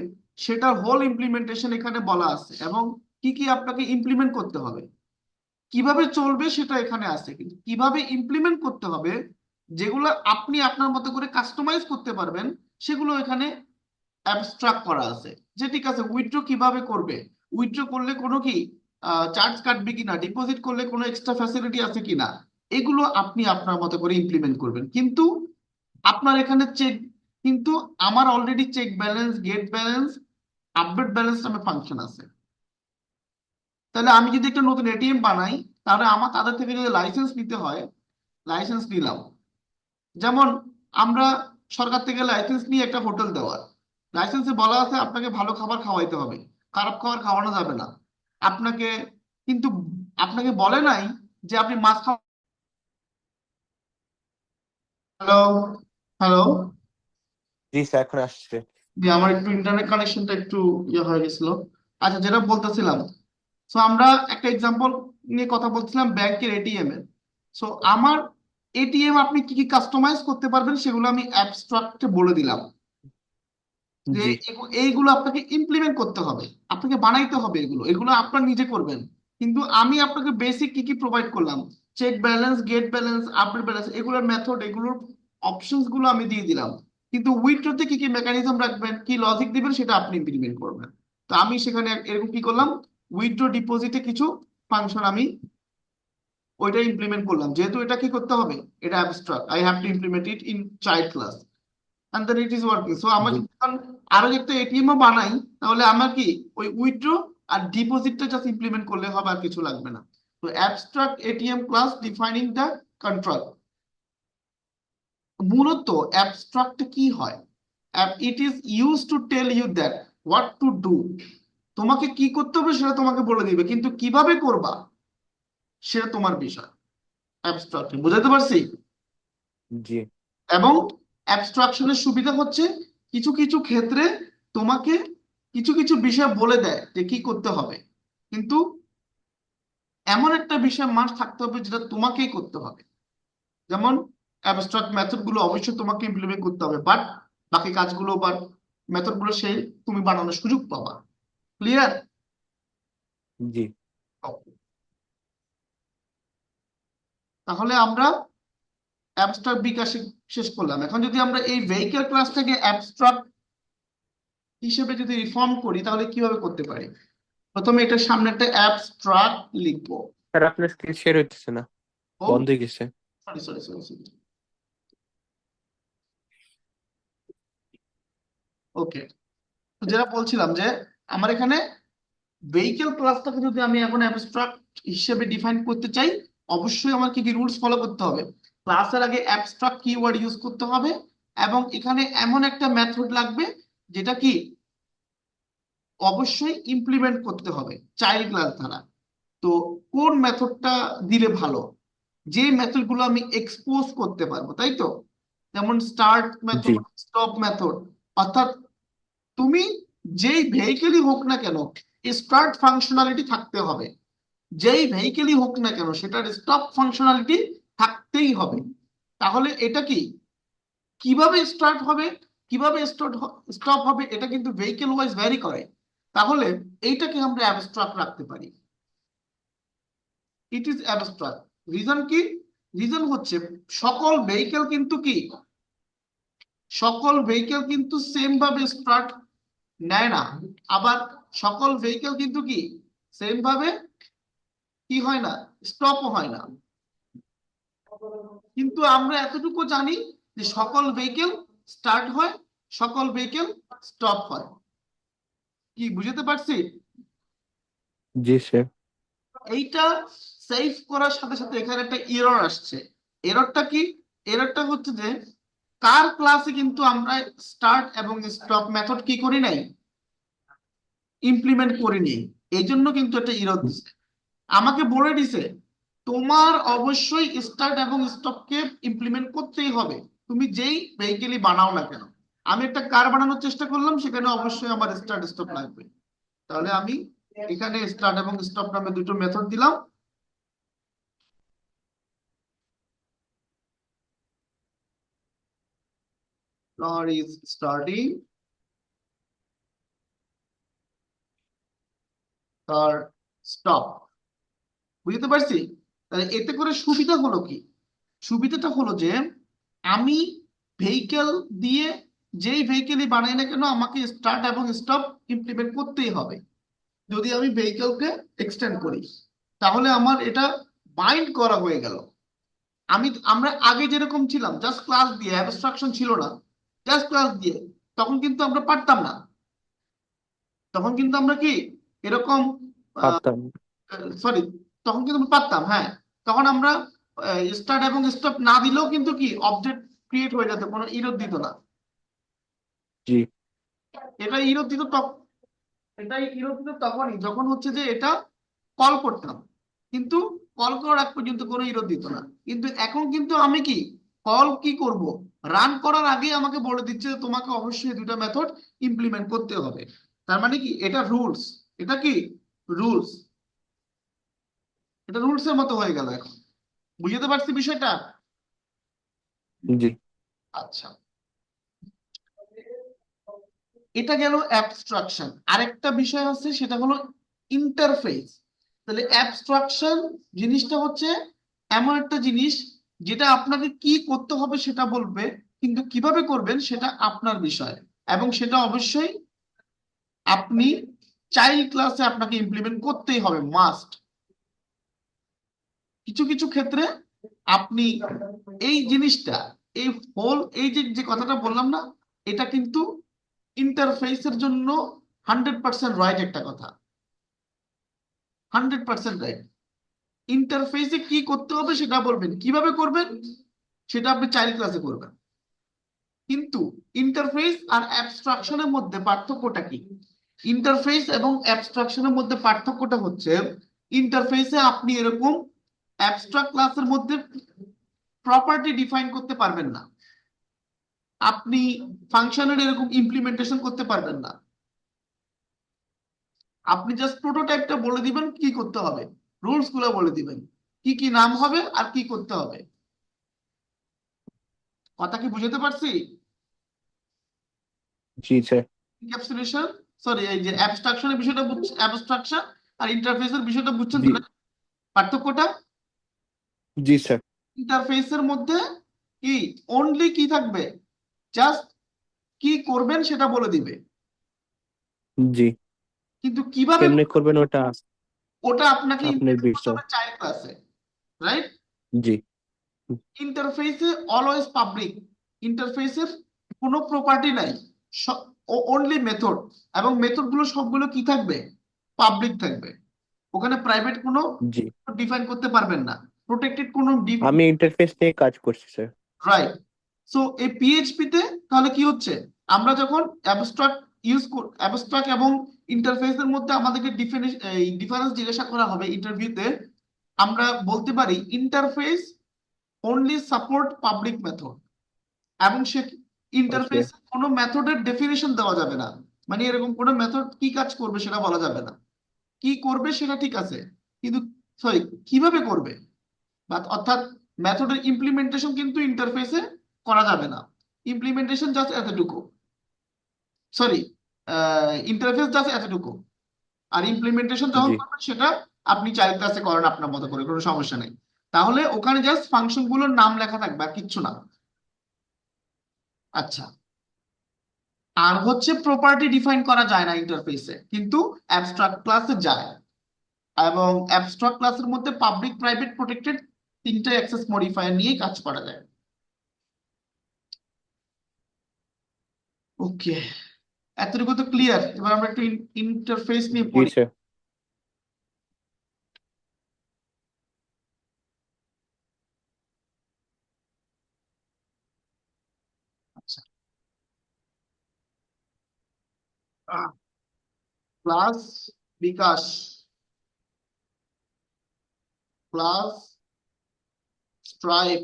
সেটার হোল ইমপ্লিমেন্টেশন এখানে বলা আছে, এবং কি কি আপনাকে ইমপ্লিমেন্ট করতে হবে। কিভাবে চলবে সেটা এখানে আছে, কিন্তু কিভাবে ইমপ্লিমেন্ট করতে হবে, যেগুলো আপনি আপনার মতো করে কাস্টমাইজ করতে পারবেন, সেগুলো এখানে অ্যাবস্ট্রাক্ট করা আছে। যে ঠিক আছে, উইথড্র কিভাবে করবে, উইথড্র করলে কোনো কি চার্জ কাটবে কিনা, ডিপোজিট করলে কোনো এক্সট্রা ফ্যাসিলিটি আছে কিনা, এগুলো আপনি আপনার মতো করে ইমপ্লিমেন্ট করবেন। কিন্তু আপনার এখানে চেক, কিন্তু আমার already check balance, get balance, update balance নামে ফাংশন আছে। তাহলে আমি যদি একটা নতুন এটিএম বানাই, তাহলে আমার তাদের থেকে যদি লাইসেন্স নিতে হয়, লাইসেন্স নিলাম। যেমন আমরা সরকার থেকে লাইসেন্স নিয়ে একটা হোটেল দেওয়ার, লাইসেন্সে বলা আছে আপনাকে ভালো খাবার খাওয়াইতে হবে, খারাপ খাবার খাওয়ানো যাবে না আপনাকে। কিন্তু আপনাকে বলে নাই যে আপনি মাছ খাওয়া। Hello, hello. জি স্যার এখন আসছে। যে আমার একটু ইন্টারনেট কানেকশনটা একটু ইয়ে হয়ে গেছিল। আচ্ছা, যেটা বলতেছিলাম, সো আমরা একটা এক্সাম্পল নিয়ে কথা বলছিলাম ব্যাংকের এটিএম এর। সো আমার এটিএম আপনি কি কি কাস্টমাইজ করতে পারবেন সেগুলো আমি অ্যাবস্ট্রাক্টে বলে দিলাম, যে জি এইগুলো আপনাকে ইমপ্লিমেন্ট করতে হবে, আপনাকে বানাইতে হবে, এগুলো এগুলো আপনার নিজে করবেন। কিন্তু আমি আপনাকে বেসিক কি কি প্রোভাইড করলাম, check balance, get balance, update balance, এগুলোর মেথড, এগুলোর অপশনস গুলো আমি দিয়ে দিলাম। কিন্তু উইথড্রতে কি কি মেকানিজম রাখবেন, কি লজিক দিবেন, সেটা আপনি ইমপ্লিমেন্ট করবেন। তো আমি সেখানে এরকম কি করলাম, উইথড্র ডিপোজিটে কিছু ফাংশন আমি ওইটা ইমপ্লিমেন্ট করলাম, যেহেতু এটা কি করতে হবে, এটা abstract, I have to implement it in child class, and then it is working. So আমার জি যদি এখন আরো একটা এটিএম ও বানাই, তাহলে আমার কি ওই উইথড্র আর ডিপোজিটটা জাস্ট ইমপ্লিমেন্ট করলে হবে, আর কিছু লাগবে না। তো abstract ATM class defining the control. মূলত অ্যাবস্ট্রাক্ট কি হয়, it is use to tell you that what to do. তোমাকে কি করতে হবে সেটা তোমাকে বলে দিবে, কিন্তু কিভাবে করবা সেটা তোমার বিষয়। অ্যাবস্ট্রাক্ট বুঝাতে পারছি? জি এবং অ্যাবস্ট্রাকশনের সুবিধা হচ্ছে কিছু কিছু ক্ষেত্রে তোমাকে কিছু কিছু বিষয় বলে দেয় যে কি করতে হবে, কিন্তু এমন একটা বিষয় মাস্ট থাকতে হবে যেটা তোমাকেই করতে হবে। যেমন অ্যাবস্ট্রাক্ট মেথড গুলো অবশ্যই তোমাকে ইমপ্লিমেন্ট করতে হবে, বাট বাকি কাজগুলো বা মেথড গুলো সেই তুমি বানানোর সুযোগ পাবা। ক্লিয়ার? জি তাহলে আমরা অ্যাবস্ট্রাক্ট বিকাশ শেষ করলাম। এখন যদি আমরা এই ভেহিকল ক্লাস থেকে অ্যাবস্ট্রাক্ট হিসেবে যদি রিফর্ম করি, তাহলে কিভাবে করতে পারি? প্রথমে এটার সামনে একটা অ্যাবস্ট্রাক্ট লিখবো। স্যার আপনার স্ক্রিন শেয়ার হইতেছে না, ও, বন্ধ হয়ে গেছে। Sorry sorry sorry sorry. Okay, যেটা বলছিলাম যে আমার এখানে ভেহিকল ক্লাসটাকে যদি আমি এখন অ্যাবস্ট্রাক্ট হিসেবে ডিফাইন করতে চাই, অবশ্যই আমার কি কি রুলস ফলো করতে হবে। ক্লাসের আগে অ্যাবস্ট্রাক্ট কিওয়ার্ড ইউজ করতে হবে, এবং এখানে এমন একটা মেথড লাগবে যেটা কি অবশ্যই ইমপ্লিমেন্ট করতে হবে চাইল্ড ক্লাস দ্বারা। তো কোন মেথডটা দিলে ভালো, যে মেথড গুলো আমি এক্সপোজ করতে পারবো, তাই তো? যেমন স্টার্ট জি মেথড, স্টপ মেথড। অর্থাৎ তুমি যেই ভেহিকেলই হোক না কেন, স্টার্ট ফাংশনালিটি থাকতে হবে। যেই ভেহিকেলই হোক না কেন, সেটার স্টপ ফাংশনালিটি থাকতেই হবে। তাহলে এটা কি, কিভাবে স্টার্ট হবে, কিভাবে স্টপ হবে, এটা কিন্তু ভেহিকেল ওয়াইজ ভ্যারি করে। তাহলে এইটাকে আমরা অ্যাবস্ট্রাক্ট রাখতে পারি। It is abstract. রিজন কি? রিজন হচ্ছে সকল ভেহিকেল কিন্তু কি, সকল ভেহিকেল কিন্তু সেম ভাবে স্টার্ট নেয় না, আবার সকল ভেহিকেল কিন্তু কি সেম ভাবে কি হয় না, স্টপও হয় না। কিন্তু আমরা এতটুকু জানি যে সকল ভেহিকেল স্টার্ট হয়, সকল ভেহিকেল স্টপ হয়। কি বুঝতে পারছি? জি স্যার। এইটা সেভ করার সাথে সাথে এখানে একটা এরর আসছে। এররটা কি? এররটা হচ্ছে যে কার ক্লাসে কিন্তু আমরা স্টার্ট এবং স্টপ মেথড কি করি নাই, ইমপ্লিমেন্ট করিনি। এই জন্য কিন্তু একটা এরর দিছে। আমাকে বলে দিছে তোমার অবশ্যই স্টার্ট এবং স্টপকে ইমপ্লিমেন্ট করতেই হবে, তুমি যেই ভেহিকেলই বানাও না কেন। আমি একটা কার বানানোর চেষ্টা করলাম, সেখানে অবশ্যই আমার স্টার্ট স্টপ লাগবে। তাহলে আমি এখানে স্টার্ট এবং স্টপ নামে দুটো মেথড দিলাম। Car is starting, car stop। বুঝতে পারছি? তাহলে এতে করে সুবিধা হলো কি? সুবিধাটা হলো যে আমি ভেহিকেল দিয়ে যেই ভেহিকেলই বানাই না কেন আমাকে স্টার্ট এবং স্টপ ইমপ্লিমেন্ট করতেই হবে। যদি আমি ভেহিকেলকে এক্সটেন্ড করি তাহলে আমার এটা বাইন্ড করা হয়ে গেল। আমরা আগে যেরকম ছিলাম জাস্ট ক্লাস দিয়ে, অ্যাবস্ট্রাকশন ছিল না, জাস্ট ক্লাস দিয়ে, তখন কিন্তু আমরা পারতাম না। তখন কিন্তু আমরা কি এরকম, পারতাম। সরি, তখন কিন্তু আমরা পারতাম, হ্যাঁ। তখন আমরা স্টার্ট এবং স্টপ না দিলেও কিন্তু কি অবজেক্ট ক্রিয়েট হয়ে যেত, কোনো ইরর দিত না। জি। এটা ইরর দিত এটাই ইরর দিত তখনই যখন হচ্ছে যে এটা কল করতাম, কিন্তু কল করার আগ পর্যন্ত কোনো ইরর দিত না। কিন্তু এখন কিন্তু আমি কি কল কি করব, রান করার আগে আমাকে বলে দিচ্ছে যে তোমাকে অবশ্যই দুটা মেথড ইমপ্লিমেন্ট করতে হবে। তার মানে কি এটা রুলস, এটা কি রুলস, এটা রুলস এর মতো হয়ে গেল এখন। বুঝতে পারছি বিষয়টা? জি। আচ্ছা, এটা গেল অ্যাবস্ট্রাকশন। আরেকটা বিষয় আছে সেটা হলো ইন্টারফেস। তাহলে অ্যাবস্ট্রাকশন জিনিসটা হচ্ছে এমন একটা জিনিস যেটা আপনাকে কি করতে হবে সেটা বলবে, কিন্তু কিভাবে করবেন সেটা আপনার বিষয়, এবং সেটা অবশ্যই আপনি চাইল্ড ক্লাসে আপনাকে ইমপ্লিমেন্ট করতেই হবে, মাস্ট। কিছু কিছু ক্ষেত্রে আপনি এই জিনিসটা, এই হোল এই যে যে কথাটা বললাম না, এটা কিন্তু ইন্টারফেসের জন্য 100% রাইট একটা কথা, 100% রাইট। ইন্টারফেসে কি করতে হবে সেটা বলবেন, কিভাবে করবেন সেটা আপনি চাইল্ড ক্লাসে করবেন। কিন্তু ইন্টারফেস আর অ্যাবস্ট্রাকশনের মধ্যে পার্থক্যটা কি? ইন্টারফেস এবং অ্যাবস্ট্রাকশনের মধ্যে পার্থক্যটা হচ্ছে ইন্টারফেসে আপনি এরকম অ্যাবস্ট্রাক্ট ক্লাসের মধ্যে প্রপার্টি ডিফাইন করতে পারবেন না, আপনি ফাংশনের এরকম ইমপ্লিমেন্টেশন করতে পারবেন না। আপনি জাস্ট প্রোটোটাইপটা বলে দিবেন কি করতে হবে, রুলস গুলো বলে দিবেন, কি কি নাম হবে আর কি করতে হবে। কথা কি বুঝতে পারছি? জি স্যার। এনক্যাপসুলেশন, সরি, এই যে অ্যাবস্ট্রাকশনের বিষয়টা বুঝছেন, অ্যাবস্ট্রাকশন আর ইন্টারফেসের বিষয়টা বুঝছেন জি। তো নাকি? পার্থক্যটা জি স্যার। ইন্টারফেসের মধ্যে কি অনলি কি থাকবে, জাস্ট কি করবেন সেটা বলে দিবে, জি। কিন্তু কিভাবে কেমনে করবেন ওটা ওটা আপনাকে আপনার ইমপ্লিমেন্ট করতে বিষয়। হবে চাইল্ড ক্লাসে, রাইট? জি। ইন্টারফেসে অলওয়েজ পাবলিক, ইন্টারফেসের কোনো প্রপার্টি নাই, অনলি মেথড, এবং মেথড গুলো সবগুলো কি থাকবে, পাবলিক থাকবে। ওখানে প্রাইভেট কোনো জি। ডিফাইন করতে পারবেন না, প্রোটেক্টেড কোনো আমি ইন্টারফেস নিয়ে কাজ করছি স্যার। রাইট। সো এই পিএইচপি তে তাহলে কি হচ্ছে, আমরা যখন অ্যাবস্ট্রাক্ট অ্যাবস্ট্রাক্ট এবং ইন্টারফেসের মধ্যে আমাদেরকে ডিফারেন্স জিজ্ঞাসা করা হবে ইন্টারভিউতে, আমরা বলতে পারি interface only support public method, এবং সে ওকে। ইন্টারফেস কোনো মেথডের ডেফিনেশন দেওয়া যাবে না। মানে এরকম কোনো মেথড কি কাজ করবে সেটা বলা যাবে না, কি করবে সেটা ঠিক আছে, কিন্তু সরি কিভাবে করবে, বা অর্থাৎ মেথডের ইমপ্লিমেন্টেশন কিন্তু ইন্টারফেসে করা যাবে না। ইমপ্লিমেন্টেশন জাস্ট এতটুকু, সরি, ইন্টারফেস জাস্ট এতটুকু, আর ইমপ্লিমেন্টেশন যখন জি। করবেন সেটা আপনি চাইল্ড ক্লাসে করেন আপনার মতো করে, কোনো সমস্যা নেই। তাহলে ওখানে জাস্ট ফাংশন গুলোর নাম লেখা থাকবে আর কিচ্ছু না। আচ্ছা, আর হচ্ছে প্রপার্টি ডিফাইন করা যায় না ইন্টারফেসে, কিন্তু অ্যাবস্ট্রাক্ট ক্লাসে যায়। এবং অ্যাবস্ট্রাক্ট ক্লাসের মধ্যে পাবলিক প্রাইভেট প্রোটেক্টেড তিনটা অ্যাক্সেস মডিফায়ার নিয়েই কাজ করা যায়। ওকে, এতটুকু তো ক্লিয়ার। এবার আমরা একটু ইন্টারফেস নিয়ে জি পড়ি। স্যার। আচ্ছা, ক্লাস বিকাশ, ক্লাস স্ট্রাইপ,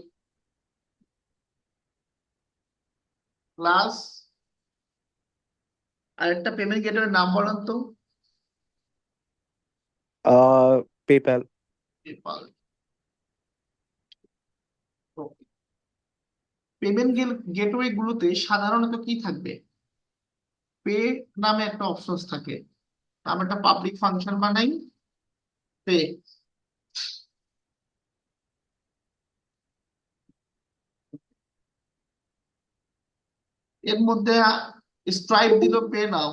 ক্লাস আরেকটা পেমেন্ট গেটওয়ের নাম বলেন তো। পেপ্যাল। পেপাল। পেমেন্ট গেটওয়ে গুলোতে সাধারণত কি থাকবে? পে নামে একটা অপশন থাকে। আমরা একটা পাবলিক ফাংশন বানাই, পে। এর মধ্যে স্ট্রাইপ দিল পে নাও,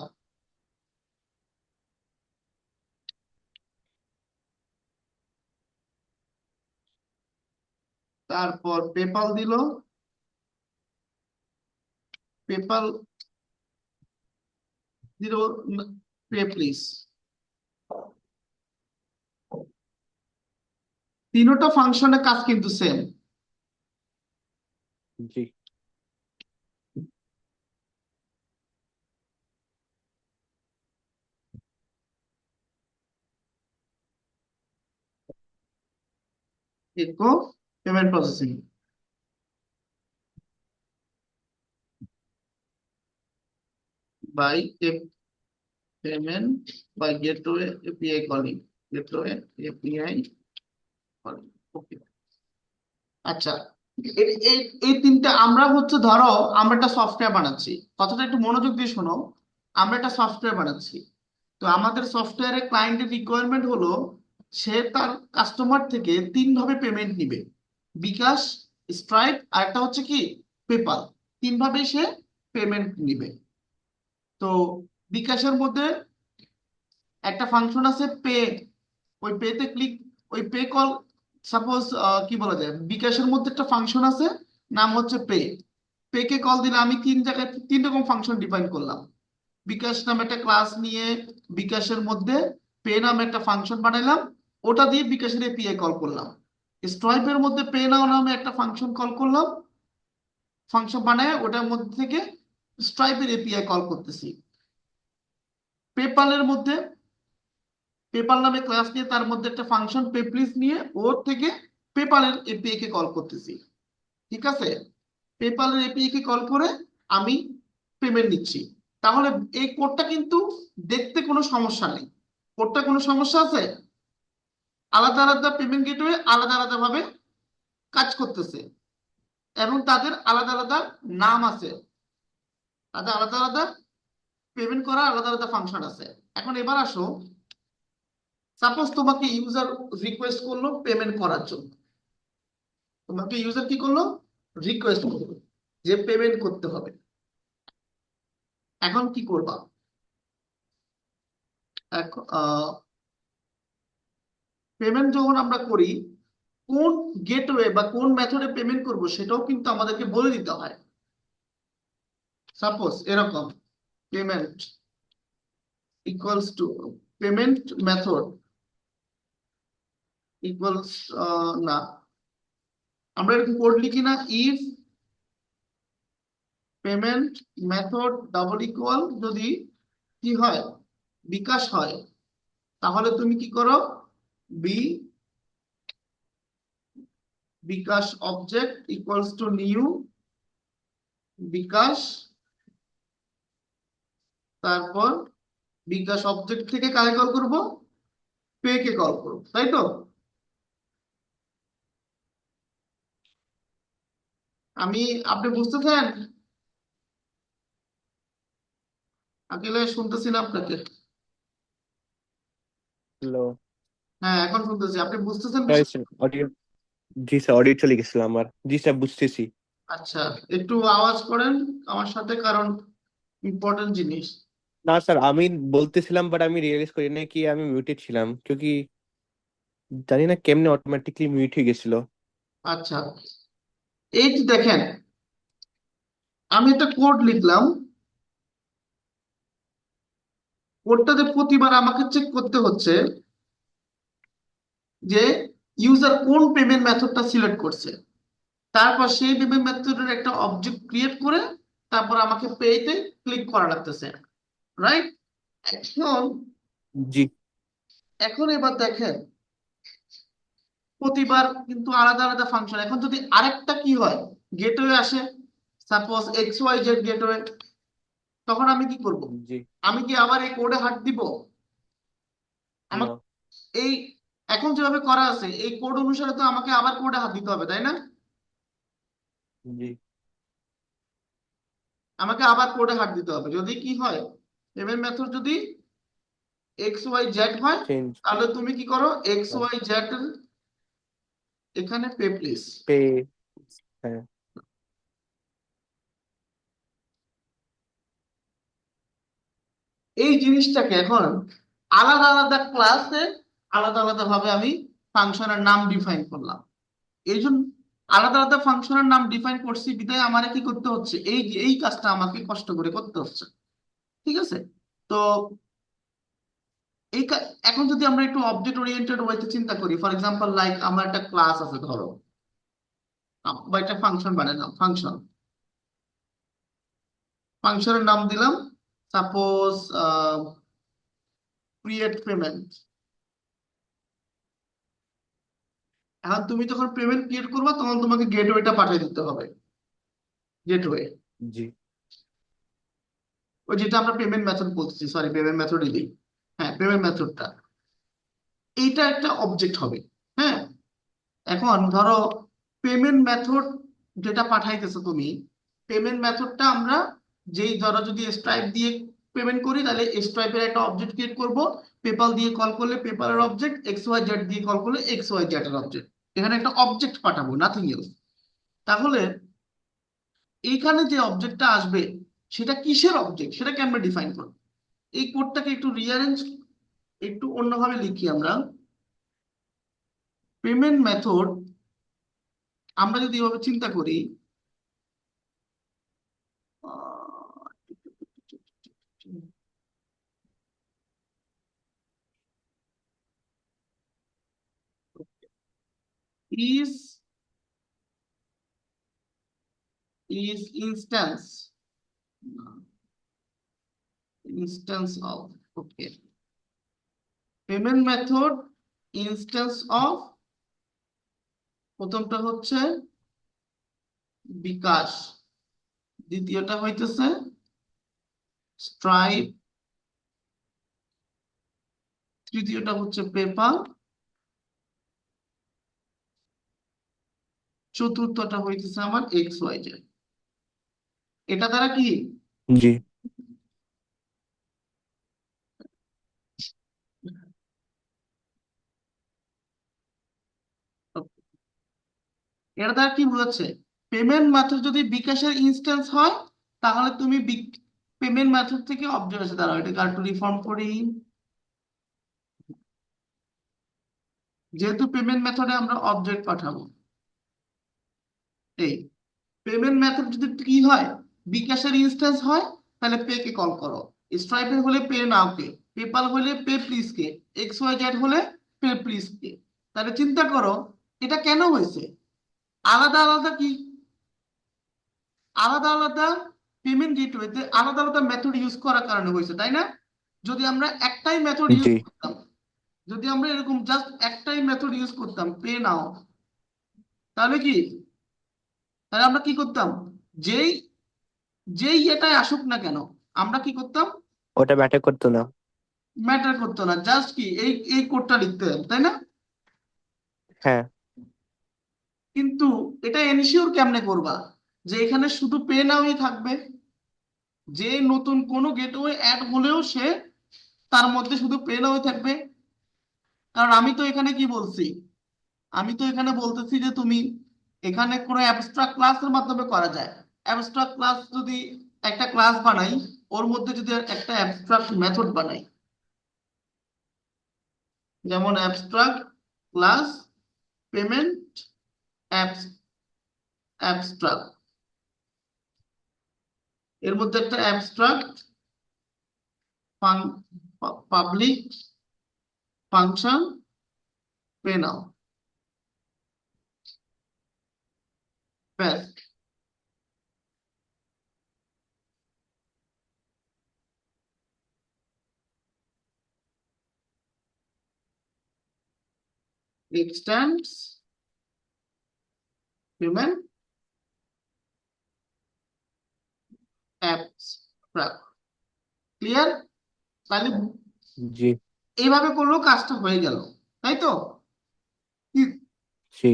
তারপর পেপাল দিল, পেপাল দিল পে প্লিজ। তিনোটা ফাংশনের কাজ কিন্তু সেম। জি। Echo payment processing, by payment by gateway API calling, gateway API calling. Okay, আচ্ছা। এই তিনটা আমরা হচ্ছে, ধরো আমরা একটা সফটওয়্যার বানাচ্ছি, কথাটা একটু মনোযোগ দিয়ে শোনো। আমরা একটা সফটওয়্যার বানাচ্ছি, তো আমাদের সফটওয়্যারের ক্লায়েন্টের রিকোয়ারমেন্ট হলো সে তার কাস্টমার থেকে তিন ভাবে পেমেন্ট নিবে। বিকাশ, স্ট্রাইপ আর একটা হচ্ছে কি পেপাল। তিন ভাবে সে পেমেন্ট নিবে। তো বিকাশের মধ্যে একটা ফাংশন আছে পে। ওই পেতে ক্লিক, ওই পে কল, সাপোজ কি বলা যায়, বিকাশের মধ্যে একটা ফাংশন আছে, নাম হচ্ছে পে। পে কে কল দিলে আমি তিন জায়গায় তিন রকম ফাংশন ডিফাইন করলাম। বিকাশ নামে একটা ক্লাস নিয়ে বিকাশের মধ্যে পে নামে একটা ফাংশন বানাইলাম, ওটা দিয়ে বিকাশের এপিআই কল করলাম। স্ট্রাইপের মধ্যে পে নাও নামে একটা ফাংশন কল করলাম, ফাংশন বানায় ওটার মধ্যে থেকে স্ট্রাইপের এপিআই কল করতেছি। পেপালের মধ্যে পেপাল নামে ক্লাস নিয়ে তার মধ্যে একটা ফাংশন পেপ্লিস নিয়ে ওর থেকে পেপালের এপিআই কে কল করতেছি। ঠিক আছে, পেপালের এপিআই কে কল করে আমি পেমেন্ট নিচ্ছি। তাহলে এই কোডটা কিন্তু দেখতে কোনো সমস্যা নেই। কোডটা কোনো সমস্যা আছে? আলাদা আলাদা পেমেন্ট গেটওয়ে আলাদা আলাদা ভাবে কাজ করতেছে এবং তাদের আলাদা আলাদা নাম আছে, তাদের আলাদা আলাদা পেমেন্ট করা আলাদা আলাদা ফাংশন আছে। এখন এবার আসো, সাপোজ তোমাকে ইউজার রিকোয়েস্ট করলো পেমেন্ট করার জন্য। তোমাকে ইউজার কি করলো, রিকোয়েস্ট করলো যে পেমেন্ট করতে হবে। এখন কি করবা? পেমেন্ট যখন আমরা করি, কোন গেটওয়ে বা কোন মেথডে পেমেন্ট করব সেটাও কিন্তু আমাদেরকে বলে দিতে হয়। সাপোজ এরকম, payment equals to, payment method equals, না, আমরা এরকম কোড লিখি না, if payment method double equal, যদি কি হয়, বিকাশ হয়, তাহলে তুমি কি করো, B bKash object equals to new bKash, তারপর বিকাশ অবজেক্ট থেকে কাকে কল করব, পে কে কল করব, তাই তো? আমি, আপনি বুঝতেছেন? আগে শুনতেছি না আপনাকে। হ্যালো। হ্যাঁ, এখন শুনতেছি। আপনি বুঝতেছেন সরি বিষয়? Sir, audio. জি স্যার, অডিও চলে গেছিল আমার। জি স্যার, বুঝতেছি। আচ্ছা, একটু আওয়াজ করেন আমার সাথে, কারণ ইম্পর্টেন্ট জিনিস। না স্যার, আমি বলতেছিলাম বাট আমি রিয়েলাইজ করি না কি আমি মিউটেড ছিলাম, क्योंकि জানি না কেমনে অটোমেটিকলি মিউট হয়ে গেছিল। আচ্ছা, এই যে দেখেন, আমি একটা কোড লিখলাম, কোডটাতে প্রতিবার আমাকে চেক করতে হচ্ছে যে ইউজার কোন পেমেন্ট মেথডটা সিলেক্ট করছে, তারপর সেই পেমেন্ট মেথডের একটা অবজেক্ট ক্রিয়েট করে তারপর আমাকে পেতে ক্লিক করা লাগতেছে, রাইট? এখন জি এখন এবার দেখেন, প্রতিবার কিন্তু আলাদা আলাদা ফাংশন। এখন যদি আরেকটা কি হয়, গেটওয়ে আসে, suppose X Y Z gateway, তখন আমি কি করব? জি আমি কি আবার এই কোডে হাত দিব? না আমাকে এই এখন যেভাবে করা আছে এই কোড অনুসারে তো আমাকে আবার কোডে হাত দিতে হবে, তাই না? জি আমাকে আবার কোডে হাত দিতে হবে। যদি কি হয়, পেমেন্ট মেথড যদি এক্স ওয়াই জেড হয়, চেঞ্জ তাহলে তুমি কি করো, এক্স ওয়াই জেড এখানে পে প্লিজ। পে হ্যাঁ এই জিনিসটাকে এখন আলাদা আলাদা ক্লাসে আলাদা আলাদা ভাবে আমি ফাংশনের নাম ডিফাইন করলাম। এই জন্য আলাদা আলাদা ফাংশনের নাম ডিফাইন করছি বিধায় আমার কি করতে হচ্ছে, এই যে এই কাজটা আমাকে কষ্ট করে করতে হচ্ছে, ঠিক আছে? তো এখন যদি আমরা একটু অবজেক্ট ওরিয়েন্টেড ওয়েতে চিন্তা করি, ফর এক্সাম্পল লাইক আমার একটা ক্লাস আছে ধরো, বা একটা ফাংশন বানালাম, ফাংশনের নাম দিলাম সাপোজ ক্রিয়েট পেমেন্ট। এখন তুমি যখন পেমেন্ট ক্রিয়েট করবা তখন তোমাকে গেটওয়েটা পাঠিয়ে দিতে হবে, গেটওয়ে, জি ওই যেটা আমরা পেমেন্ট মেথড বলতেছি, সরি পেমেন্ট মেথডই দিই, হ্যাঁ পেমেন্ট মেথডটা, এইটা একটা অবজেক্ট হবে। হ্যাঁ, এখন ধরো পেমেন্ট মেথড যেটা পাঠাইতেছো তুমি, পেমেন্ট মেথডটা আমরা যেই ধরো যদি স্ট্রাইপ দিয়ে পেমেন্ট করি তাহলে স্ট্রাইপের একটা অবজেক্ট ক্রিয়েট করব, পেপাল দিয়ে কল করলে পেপালের অবজেক্ট, এক্স ওয়াই জেড দিয়ে কল করলে এক্স ওয়াই জেড এর অবজেক্ট, এখানে একটা অবজেক্ট পাঠাবো, নাথিং এলস। তাহলে এইখানে যে অবজেক্টটা আসবে সেটা কিসের অবজেক্ট সেটাকে আমরা ডিফাইন করব। এই কোডটাকে একটু রিঅ্যারেঞ্জ, একটু অন্যভাবে লিখি আমরা। পেমেন্ট মেথড আমরা যদি এভাবে চিন্তা করি, is instance, instance of, okay, payment method instance of, প্রথমটা হচ্ছে বিকাশ, দ্বিতীয়টা হইতেছে স্ট্রাইপ, তৃতীয়টা হচ্ছে পেপাল, চতুর্থটা হইতেছে আমার এক্স ওয়াই জেড। এটা দ্বারা কি, জি এটা দ্বারা কি বোঝাচ্ছে, পেমেন্ট মেথড যদি বিকাশের ইনস্ট্যান্স হয় তাহলে তুমি পেমেন্ট মেথড থেকে অবজেক্ট আছে, দাঁড়াও এটাকে একটু রিফর্ম করি। যেহেতু পেমেন্ট মেথডে আমরা অবজেক্ট পাঠাবো, এই পেমেন্ট মেথড যদি কি হয়, বিকাশের ইনস্ট্যান্স হয়, তাহলে পে কে কল করো, স্ট্রাইপের হলে পে নাও কে, পেপাল হলে পে প্লিজ কে, এক্স ওয়াই জেড হলে পে প্লিজ কে। তাহলে চিন্তা করো এটা কেন হয়েছে, আলাদা আলাদা কি, আলাদা আলাদা পেমেন্ট গেটওয়েতে আলাদা আলাদা মেথড ইউজ করার কারণে হয়েছে, তাই না? যদি আমরা একটাই মেথড ইউজ জি করতাম, যদি আমরা এরকম জাস্ট একটাই মেথড ইউজ করতাম পে নাও, তাহলে কি, তাহলে আমরা কি করতাম, যেই যেই এটাই আসুক না কেন আমরা কি করতাম, ওটা ম্যাটার করতো না ম্যাটার করতো না, জাস্ট কি এই এই কোডটা লিখতে হবে, তাই না? হ্যাঁ কিন্তু এটা এনশিওর কেমনে করবা যে এখানে শুধু পে নাওই থাকবে, যে নতুন কোনো গেটওয়ে অ্যাড হলেও সে তার মধ্যে শুধু পে নাওই থাকবে? কারণ আমি তো এখানে কি বলছি, আমি তো এখানে বলতেছি যে তুমি এখানে কোনো অ্যাবস্ট্রাক্ট ক্লাসের মাধ্যমে করা যায়। অ্যাবস্ট্রাক্ট ক্লাস যদি একটা ক্লাস বানাই, ওর মধ্যে যদি একটা অ্যাবস্ট্রাক্ট মেথড বানাই, যেমন অ্যাবস্ট্রাক্ট ক্লাস পেমেন্ট অ্যাবস্ট্রাক্ট, এর মধ্যে একটা abstract public function pay now, ব্যাস। Extends payment abstract, clear? তাহলে জি এইভাবে করলেও কাজটা হয়ে গেল, তাই তো? কি জি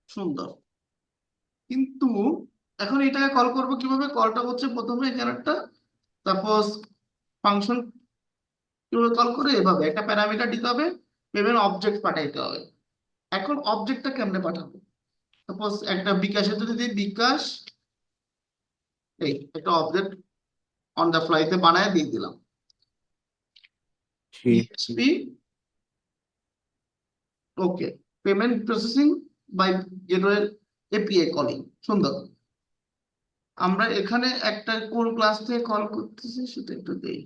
সুন্দর। কিন্তু এখন এটাকে কল করব কিভাবে? কলটা হচ্ছে প্রথমে এখানে একটা সাপোজ ফাংশন কিভাবে কল করে, এভাবে একটা প্যারামিটার দিতে হবে, পেমেন্ট অবজেক্ট পাঠাইতে হবে। এখন অবজেক্টটা কেমনে পাঠাবো? সাপোজ একটা বিকাশে যদি দিই, বিকাশ, এই একটা অবজেক্ট অন দা ফ্লাইতে বানায় দিয়ে দিলাম, জি BSP, okay, payment processing by gateway API calling. সুন্দর। আমরা এখানে একটা কোন ক্লাস থেকে কল করতেছি সেটা একটু দেই।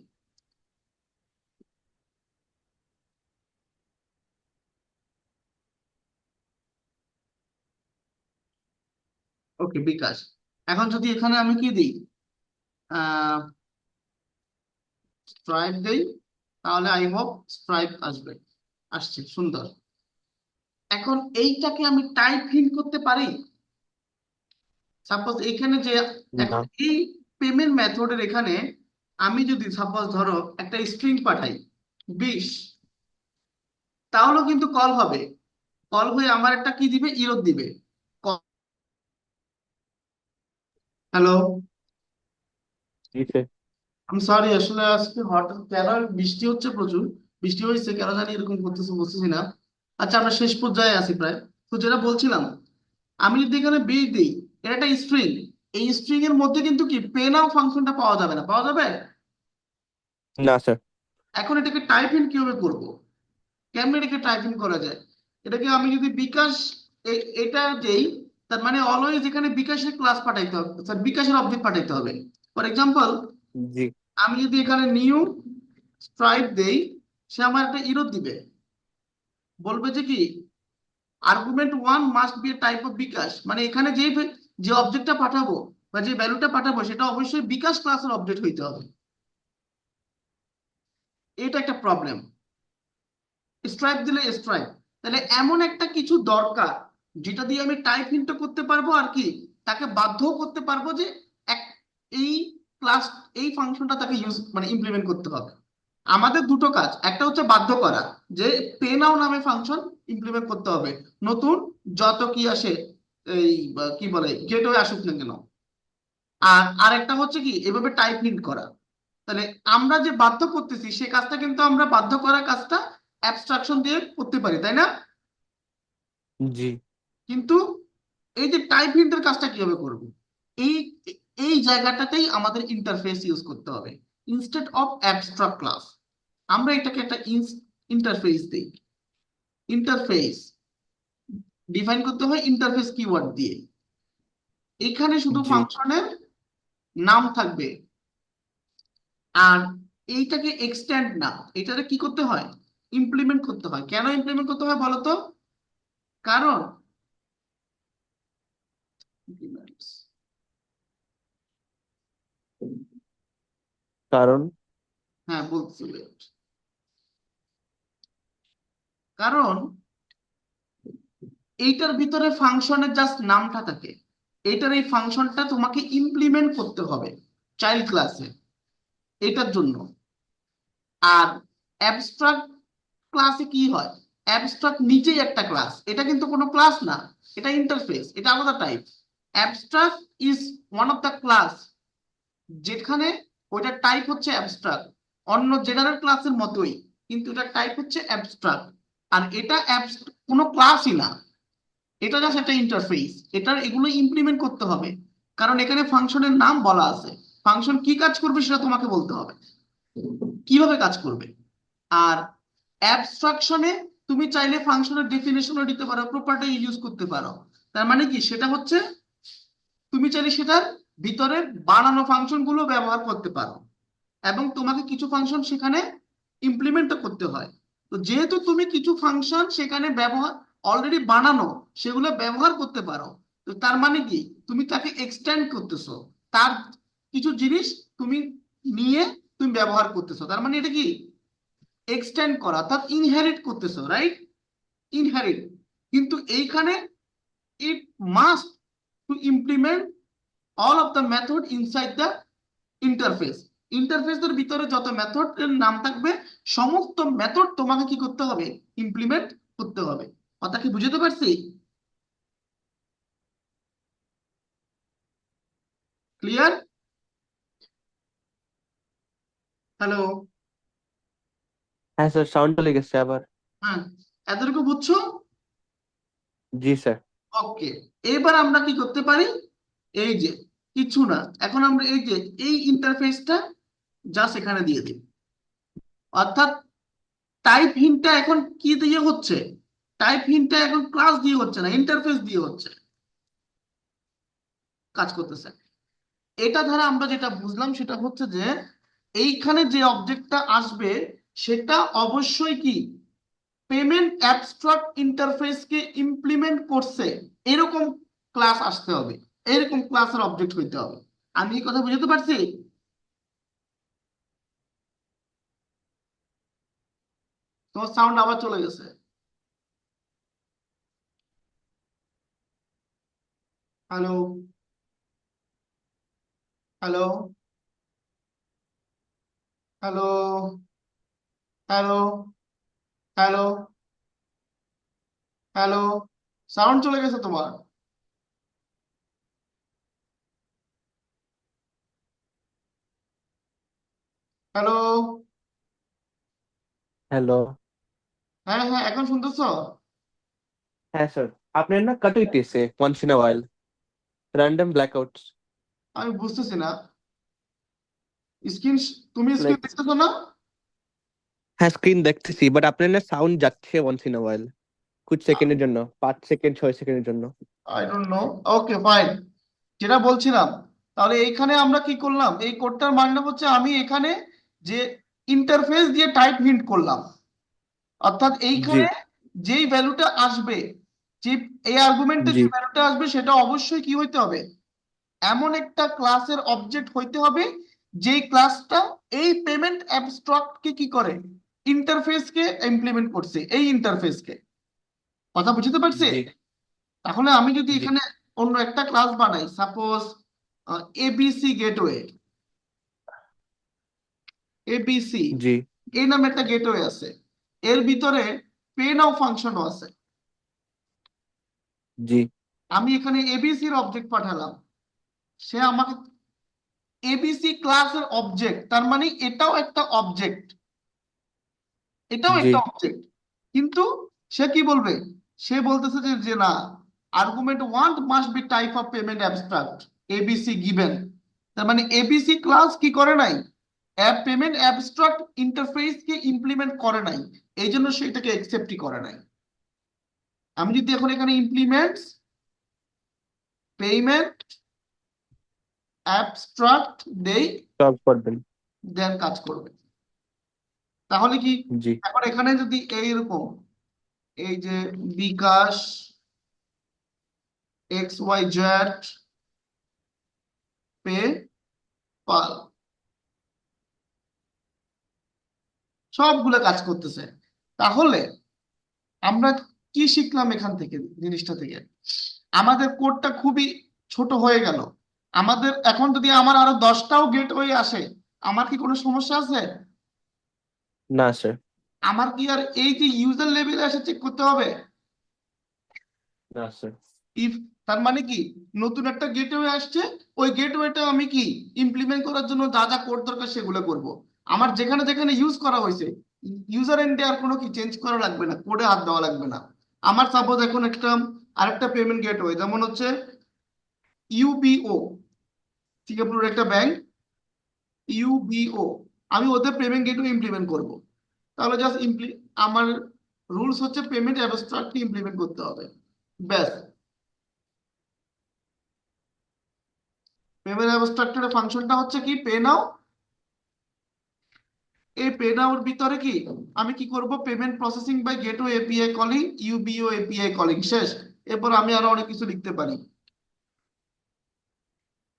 ওকে, বিকাশ। এখন যদি এখানে আমি কি দিই, স্ট্রাইপ দেই, তাহলে আই হোপ স্ট্রাইপ আসবে। আসছে, সুন্দর। এখন এইটাকে আমি টাইপ ইন করতে পারি। সাপোজ এখানে যে না এখন এই পেমেন্ট মেথডের এখানে আমি যদি সাপোজ ধরো একটা স্ট্রিং পাঠাই 20, তাহলেও কিন্তু কল হবে। কল হয়ে আমার একটা কি দিবে, ইরর দিবে। হ্যালো, জি স্যার আমি সরি, আসলে আজকে হঠাৎ কেন বৃষ্টি হচ্ছে, প্রচুর বৃষ্টি হয়েছে, কেন জানি এরকম করতেছে বুঝতেছি না। আচ্ছা, আমরা শেষ পর্যায়ে আছি প্রায়। তো যেটা বলছিলাম, আমি যদি এখানে বিট দিই, এটা একটা স্ট্রিং, এই স্ট্রিং এর মধ্যে কিন্তু কি পে নাও ফাংশনটা পাওয়া যাবে না, পাওয়া যাবে? না স্যার এখন এটাকে টাইপ ইন কিভাবে করব? কেমনে এটাকে টাইপ ইন করা যায়? এটাকে আমি যদি বিকাশ এটা দেই, তার মানে অলওয়েজ এখানে বিকাশের ক্লাস পাঠাইতে হবে, স্যার বিকাশের অবজেক্ট পাঠাইতে হবে। ফর এক্সাম্পল, জি আমি যদি এখানে নিউ স্ট্রাইপ দেই, সে আমার একটা ইরর দিবে, বলবে যে কি argument 1 must be a type of bKash, মানে এখানে যে যে অবজেক্টটা পাঠাবো বা যে ভ্যালুটা পাঠাবো সেটা অবশ্যই বিকাশ ক্লাসের অবজেক্ট হইতে হবে। এটা একটা প্রবলেম। স্ট্রাইপ দিলে স্ট্রাইপ, তাহলে এমন একটা কিছু দরকার যেটা দিয়ে আমি টাইপ ইনটা করতে পারবো, আর কি তাকে বাধ্য করতে পারবো যে এক এই ক্লাস এই ফাংশনটা তাকে ইউজ মানে ইমপ্লিমেন্ট করতে হবে। আমাদের দুটো কাজ, একটা হচ্ছে বাধ্য করা যে পে নাও নামে ফাংশন ইমপ্লিমেন্ট করতে হবে, নতুন যত কি আসে, এই কি বলে গেটওয়ে আসুক না কেন। আর আরেকটা হচ্ছে কি এভাবে টাইপ ইন করা। তাহলে আমরা যে বাধ্য করতেছি সে কাজটা কিন্তু আমরা বাধ্য করার কাজটা অ্যাবস্ট্রাকশন দিয়ে করতে পারি, তাই না? জি কিন্তু এই যে টাইপ ইনটার কাজটা কিভাবে করব, এই এই জায়গাটাতেই আমাদের ইন্টারফেস ইউজ করতে হবে। ইনস্টেড অফ অ্যাবস্ট্রাক্ট ক্লাস আমরা এটাকে একটা ইন্টারফেস দিই। ইন্টারফেস ডিফাইন করতে হয় ইন্টারফেস কিওয়ার্ড দিয়ে। এখানে শুধু জি ফাংশনের নাম থাকবে, আর এইটাকে এক্সটেন্ড না, এটাকে কি করতে হয়, ইমপ্লিমেন্ট করতে হয়। কেন ইমপ্লিমেন্ট করতে হয় বলতো? কারণ কারণ হ্যাঁ বলছি, wait। কারণ এইটার ভিতরে ফাংশনের জাস্ট নামটা থাকে, এইটার এই ফাংশনটা তোমাকে ইমপ্লিমেন্ট করতে হবে চাইল্ড ক্লাসে, এটার জন্য। আর অ্যাবস্ট্রাক্ট ক্লাসে কি হয়, অ্যাবস্ট্রাক্ট নিজেই একটা ক্লাস, এটা কিন্তু কোনো ক্লাস না, এটা ইন্টারফেস, এটা আলাদা type. Abstract is one of the class, যেখানে ওইটার টাইপ হচ্ছে অ্যাবস্ট্রাক্ট, অন্য জেনারেল ক্লাসের মতোই, কিন্তু এটার টাইপ হচ্ছে অ্যাবস্ট্রাক্ট। আর এটা কোনো ক্লাসই না, এটা জাস্ট একটা ইন্টারফেস, এটার এগুলো ইমপ্লিমেন্ট করতে হবে। কারণ এখানে ফাংশনের নাম বলা আছে, ফাংশন কি কাজ করবে সেটা তোমাকে বলতে হবে, কিভাবে কাজ করবে। আর অ্যাবস্ট্রাকশনে তুমি চাইলে ফাংশনের ডেফিনেশনও দিতে পারো, প্রপার্টি ইউজ করতে পারো। তার মানে কি, সেটা হচ্ছে তুমি চাইলে সেটার ভিতরে বানানো ফাংশন গুলো ব্যবহার করতে পারো, এবং তোমাকে কিছু ফাংশন সেখানে ইমপ্লিমেন্টও করতে হয়। তো যেহেতু তুমি কিছু ফাংশন সেখানে ব্যবহার অলরেডি বানানো, সেগুলো ব্যবহার করতে পারো, তো তার মানে কি, তুমি তাকে এক্সটেন্ড করতেছো, তার কিছু জিনিস তুমি নিয়ে তুমি ব্যবহার করতেছো, তার মানে এটা কি এক্সটেন্ড করা, অর্থাৎ ইনহেরিট করতেছো, রাইট? ইনহেরিট। কিন্তু এইখানে it must to implement all of the method inside the interface। ইন্টারফেসের ভিতরে যত মেথডের নাম থাকবে, সমস্ত মেথড তোমাকে কি করতে হবে, ইমপ্লিমেন্ট করতে হবে। কথা কি বুঝতে পারছি? ক্লিয়ার? হ্যালো? হ্যাঁ স্যার, সাউন্ড চলে গেছে আবার। হ্যাঁ, এতটুকু বুঝছো? জি স্যার। ওকে, এবার আমরা কি করতে পারি, এই যে কিছু না, এখন আমরা এই যে এই ইন্টারফেসটা জাস্ট এখানে দিয়ে দিই, অর্থাৎ টাইপ হিন্টটা এখন কি দিয়ে হচ্ছে, টাইপ হিন্টটা এখন ক্লাস দিয়ে হচ্ছে না, ইন্টারফেস দিয়ে হচ্ছে, কাজ করতেছে। এটা দ্বারা আমরা যেটা বুঝলাম সেটা হচ্ছে যে এইখানে যে অবজেক্টটা আসবে সেটা অবশ্যই কি পেমেন্ট অ্যাবস্ট্রাক্ট ইন্টারফেসকে ইমপ্লিমেন্ট করছে, এরকম ক্লাস আসতে হবে, এরকম ক্লাসের অবজেক্ট হইতে হবে। আমি এই কথা বুঝতে পারছি? তোমার সাউন্ড আবার চলে গেছে। Hello? Hello? Hello? Hello? Hello? Hello? Sound চলে গেছে তোমার। হ্যালো? হ্যালো। হ্যাঁ হ্যাঁ, এখন শুনতেছো? হ্যাঁ স্যার, আপনার না কাট হইতেছে once in a while, random blackouts. আমি বুঝতেছি না, স্ক্রিন, তুমি স্ক্রিন লাইক, দেখতেছো না? হ্যাঁ স্ক্রিন দেখতেছি, বাট আপনার না সাউন্ড যাচ্ছে ওয়ান্স ইন আ ওয়াইল, কুछ সেকেন্ডের জন্য, 5 সেকেন্ড 6 সেকেন্ডের জন্য। I don't know. Okay fine, যেটা বলছিলাম, তাহলে এইখানে আমরা কি করলাম, এই কোডটার মানে হচ্ছে আমি এখানে যে ইন্টারফেস দিয়ে টাইপ হিন্ট করলাম, অর্থাৎ জি এইখানে যেই ভ্যালুটা আসবে, যে এই আর্গুমেন্টে জি যে ভ্যালুটা আসবে সেটা অবশ্যই কি হইতে হবে, এমন একটা ক্লাসের অবজেক্ট হইতে হবে যেই ক্লাসটা এই পেমেন্ট অ্যাবস্ট্রাক্টকে কি করে, ইন্টারফেসকে ইমপ্লিমেন্ট করছে, এই ইন্টারফেসকে। কথা বুঝতে পারছি? জি তাহলে আমি যদি জি এখানে অন্য একটা ক্লাস বানাই, সাপোজ এবিসি গেটওয়ে, এবিসি জি এই নামে একটা গেটওয়ে আছে, এর ভিতরে পে নাও ফাংশনও আছে। জি আমি এখানে এবিসির অবজেক্ট পাঠালাম, সে আমাকে এবিসি ক্লাসের অবজেক্ট, তার মানে এটাও একটা অবজেক্ট, এটাও জি একটা অবজেক্ট। কিন্তু সে কি বলবে, সে বলতেছে যে যে না, argument one must be type of payment abstract ABC given. তার মানে এবিসি ক্লাস কি করে নাই, অ্যাপ পেমেন্ট অ্যাবস্ট্রাক্ট ইন্টারফেস কে ইমপ্লিমেন্ট করে নাই, এই জন্য সেটাকে অ্যাকসেপ্টই করে নাই। আমি যদি এখন এখানে ইমপ্লিমেন্টস পেমেন্ট অ্যাবস্ট্রাক্ট দেই, সব করবেন। দেন কাজ করবে। তাহলে কি, জি এখন এখানে যদি এইরকম, এই যে বিকাশ এক্স ওয়াই জেড পে পাল, সবগুলো কাজ করতেছে, তাহলে আমরা কি শিখলাম এখান থেকে, জিনিসটা থেকে আমাদের কোডটা খুবই ছোট হয়ে গেল। আমাদের এখন যদি আমার আরো 10টাও গেটওয়ে আসে, আমার কি কোনো সমস্যা আছে? না স্যার। আমার কি আর এই যে ইউজার লেভেলে এসে চেক করতে হবে? না স্যার। ইফ, তার মানে কি, নতুন একটা গেটওয়ে আসছে, ওই গেটওয়েটা আমি কি ইমপ্লিমেন্ট করার জন্য যা যা কোড দরকার সেগুলো করব। আমার যেখানে যেখানে ইউজ করা হয়েছে, ইউজার এন্ডে আর কোনো কি চেঞ্জ করা লাগবে না, কোডে হাত দেওয়া লাগবে না। আমার সাপোজ এখন একটা আরেকটা পেমেন্ট গেটওয়ে, যেমন হচ্ছে ইউবিও, সিঙ্গাপুরের একটা ব্যাংক, ইউবিও, আমি ওদের পেমেন্ট গেটওয়ে ইমপ্লিমেন্ট করব। তাহলে জাস্ট আমার রুলস হচ্ছে পেমেন্ট অ্যাবস্ট্রাক্টকে ইমপ্লিমেন্ট করতে হবে, ব্যাস। পেমেন্ট অ্যাবস্ট্রাক্টরের ফাংশনটা হচ্ছে কি, পে নাও। এই পে নাওর ভিতরে কি আমি কি করব, payment processing by gateway API calling, UBO API calling, শেষ। এরপর আমি আরো অনেক কিছু লিখতে পারি,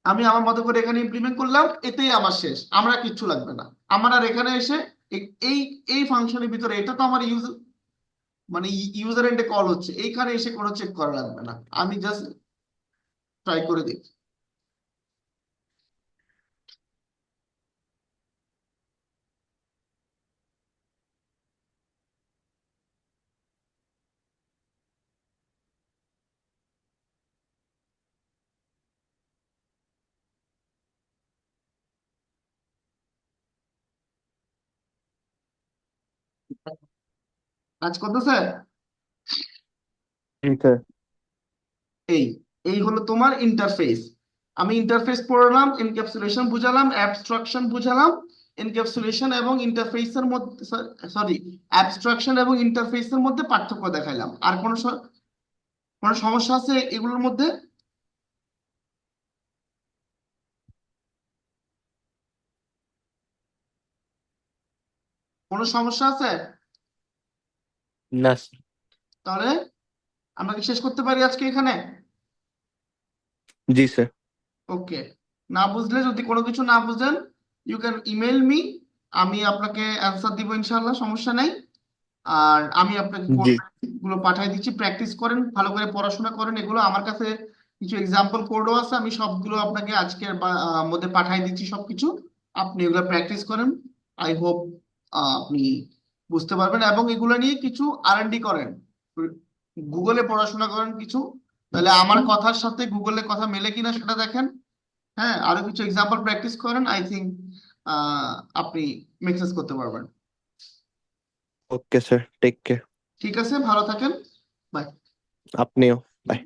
আমি আমার মতো করে এখানে ইমপ্লিমেন্ট করলাম, এতেই আমার শেষ, আমার আর কিচ্ছু লাগবে না। আমার আর এখানে এসে এই এই ফাংশনের ভিতরে, এটা তো আমার মানে ইউজার এন্ডে কল হচ্ছে, এইখানে এসে কোনো চেক করা লাগবে না, আমি জাস্ট ট্রাই করে দেখি। কাজ করতেছে? জি স্যার। এই এই হলো তোমার ইন্টারফেস। আমি ইন্টারফেস পড়লাম, এনক্যাপসুলেশন বুঝালাম, অ্যাবস্ট্রাকশন বুঝালাম, এনক্যাপসুলেশন এবং ইন্টারফেসের মধ্যে, সরি, অ্যাবস্ট্রাকশন এবং ইন্টারফেসের মধ্যে পার্থক্য দেখাইলাম। আর কোনো সমস্যা আছে এগুলোর মধ্যে? কোনো সমস্যা আছে? না sir। তাহলে আমরা কি শেষ করতে পারি আজকে এখানে? জি স্যার। ওকে। না বুঝলে, যদি কোনো কিছু না বুঝেন, ইউ ক্যান ইমেল মি, আমি আপনাকে অ্যান্সার দিব ইনশাল্লাহ, সমস্যা নাই। আর আমি আপনাকে কোড জি। গুলো পাঠিয়ে দিচ্ছি, প্র্যাকটিস করেন, ভালো করে পড়াশোনা করেন। এগুলো আমার কাছে কিছু এক্সাম্পল কোডও আছে, আমি সবগুলো আপনাকে আজকের মধ্যে পাঠিয়ে দিচ্ছি সবকিছু। আপনি এগুলো প্র্যাকটিস করেন, আই হোপ আপনি বুঝতে পারবেন। এবং এগুলো নিয়ে কিছু আর&ডি করেন, গুগলে পড়াশোনা করেন কিছু, তাহলে আমার কথার সাথে গুগলের কথা মেলে কিনা সেটা দেখেন। হ্যাঁ, আরো কিছু এক্সাম্পল প্র্যাকটিস করেন, আই থিঙ্ক আপনি মেকসেস করতে পারবেন। Okay sir, take care. ঠিক আছে, ভালো থাকেন, বাই। আপনিও। বাই।